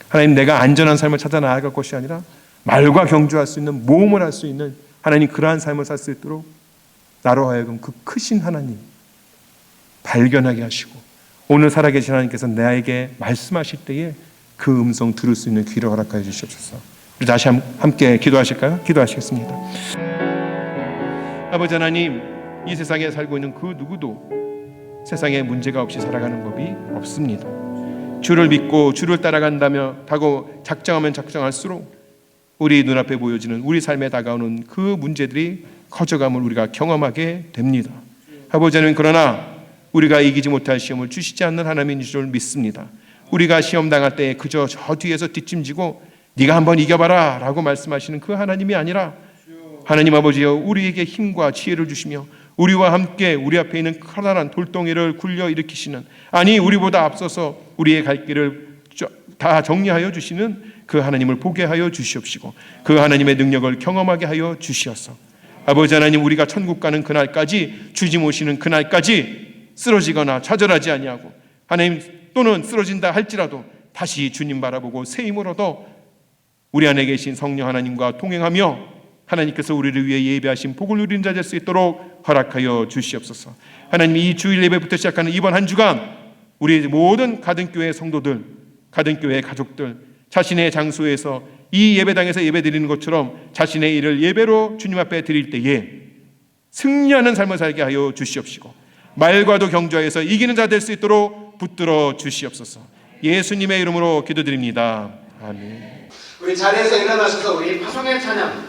하나님, 내가 안전한 삶을 찾아 나아갈 것이 아니라 말과 경주할 수 있는, 모험을 할 수 있는 하나님, 그러한 삶을 살 수 있도록 나로 하여금 그 크신 하나님 발견하게 하시고 오늘 살아계신 하나님께서 나에게 말씀하실 때에 그 음성 들을 수 있는 귀를 허락하여 주시옵소서. 우리 다시 함께 기도하실까요? 기도하시겠습니다. 아버지 하나님, 이 세상에 살고 있는 그 누구도 세상에 문제가 없이 살아가는 법이 없습니다. 주를 믿고 주를 따라간다며 하고 작정하면 작정할수록 우리 눈앞에 보여지는 우리 삶에 다가오는 그 문제들이 커져감을 우리가 경험하게 됩니다. 아버지 하나님, 그러나 우리가 이기지 못할 시험을 주시지 않는 하나님인 줄 믿습니다. 우리가 시험 당할 때 그저 저 뒤에서 뒷짐지고 네가 한번 이겨봐라 라고 말씀하시는 그 하나님이 아니라, 하나님 아버지여, 우리에게 힘과 지혜를 주시며 우리와 함께 우리 앞에 있는 커다란 돌덩이를 굴려 일으키시는, 아니 우리보다 앞서서 우리의 갈 길을 다 정리하여 주시는 그 하나님을 보게 하여 주시옵시고 그 하나님의 능력을 경험하게 하여 주시옵소서. 아버지 하나님, 우리가 천국 가는 그날까지, 주님 오시는 그날까지 쓰러지거나 좌절하지 아니하고, 하나님 또는 쓰러진다 할지라도 다시 주님 바라보고 새 힘을 얻어 우리 안에 계신 성령 하나님과 동행하며 하나님께서 우리를 위해 예배하신 복을 누리는 자 될 수 있도록 허락하여 주시옵소서. 하나님, 이 주일 예배부터 시작하는 이번 한 주간 우리 모든 가든교회 성도들, 가든교회 가족들, 자신의 장소에서 이 예배당에서 예배드리는 것처럼 자신의 일을 예배로 주님 앞에 드릴 때에 승리하는 삶을 살게 하여 주시옵시고 말과도 경주하여서 이기는 자 될 수 있도록 붙들어 주시옵소서. 예수님의 이름으로 기도드립니다. 아멘. 우리 자리에서 일어나셔서 우리 파송의 찬양,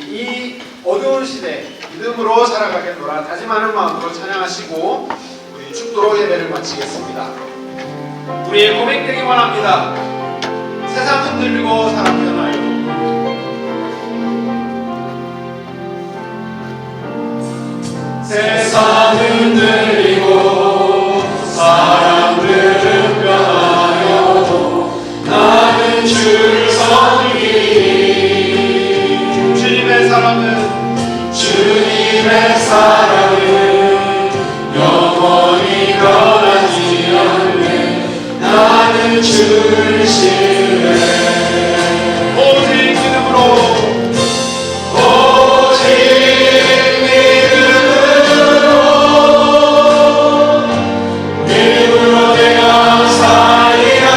이 어두운 시대 믿음으로 살아가겠노라 다짐하는 마음으로 찬양하시고 우리 축도로 예배를 마치겠습니다. 우리의 고백되기 원합니다. 세상 흔들리고 사람 변하여 세상 흔들리고 사람들은 변하여 나는 주를 섬기리. 주님의 사랑은 영원히 변하지 않네. 나는 주를 신뢰해. 오직 믿음으로 내가 살리라.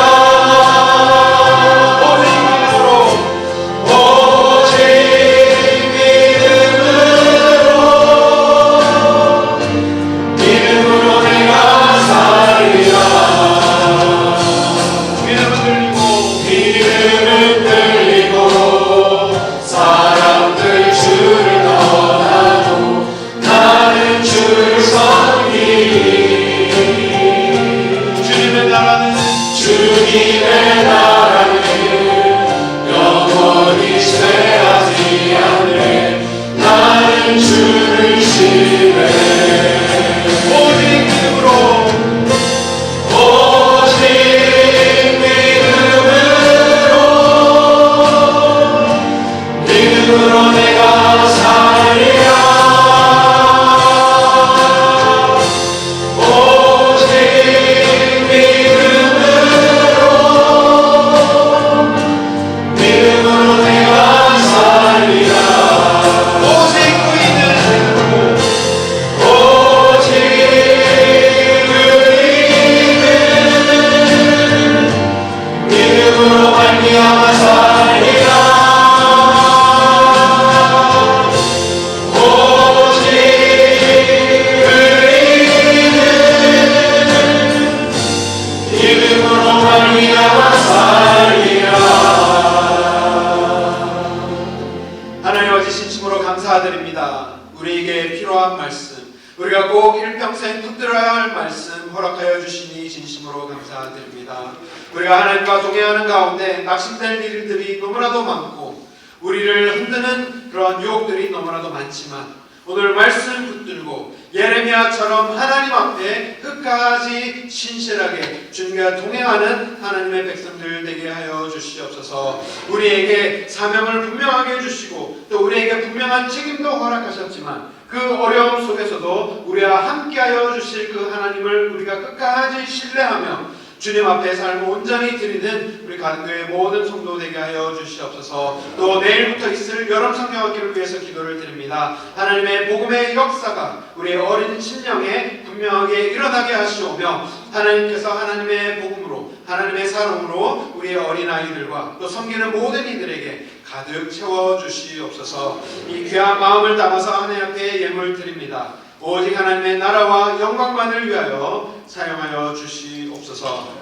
우리가 꼭 일평생 붙들어야 할 말씀 허락하여 주시니 진심으로 감사드립니다. 우리가 하나님과 동행하는 가운데 낙심될 일들이 너무나도 많고 우리를 흔드는 그런 유혹들이 너무나도 많지만 오늘 말씀 붙들고 예레미야처럼 하나님 앞에 끝까지 신실하게 주님과 동행하는 하나님의 백성들 되게 하여 주시옵소서. 우리에게 사명을 분명하게 해주시고 또 우리에게 분명한 책임도 허락하셨지만 그 어려움 속에서도 우리와 함께하여 주실 그 하나님을 우리가 끝까지 신뢰하며 주님 앞에 삶을 온전히 드리는 우리 가든교회 모든 성도 되게 하여 주시옵소서. 또 내일부터 있을 여름 성경학기를 위해서 기도를 드립니다. 하나님의 복음의 역사가 우리의 어린 심령에 분명하게 일어나게 하시오며 하나님께서 하나님의 복음으로 하나님의 사랑으로 우리의 어린아이들과 또 섬기는 모든 이들에게 가득 채워주시옵소서. 이 귀한 마음을 담아서 하나님 앞에 예물 드립니다. 오직 하나님의 나라와 영광만을 위하여 사용하여 주시옵소서.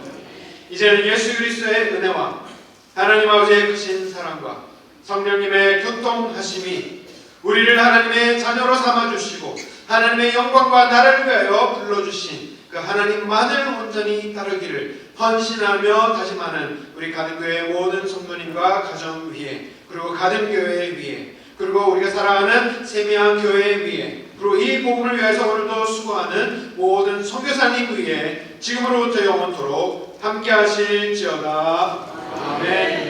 이제는 예수 그리스도의 은혜와 하나님 아버지의 크신 사랑과 성령님의 교통하심이 우리를 하나님의 자녀로 삼아주시고 하나님의 영광과 나라를 위하여 불러주신 그 하나님만을 온전히 따르기를 헌신하며 다짐하는 우리 가든교회 모든 성도님과 가정 위에 그리고 가든교회 위에 그리고 우리가 사랑하는 세미한 교회 위에 그리고 이 복음을 위해서 오늘도 수고하는 모든 선교사님 위에 지금으로부터 영원토록 함께 하실지어다. 아멘.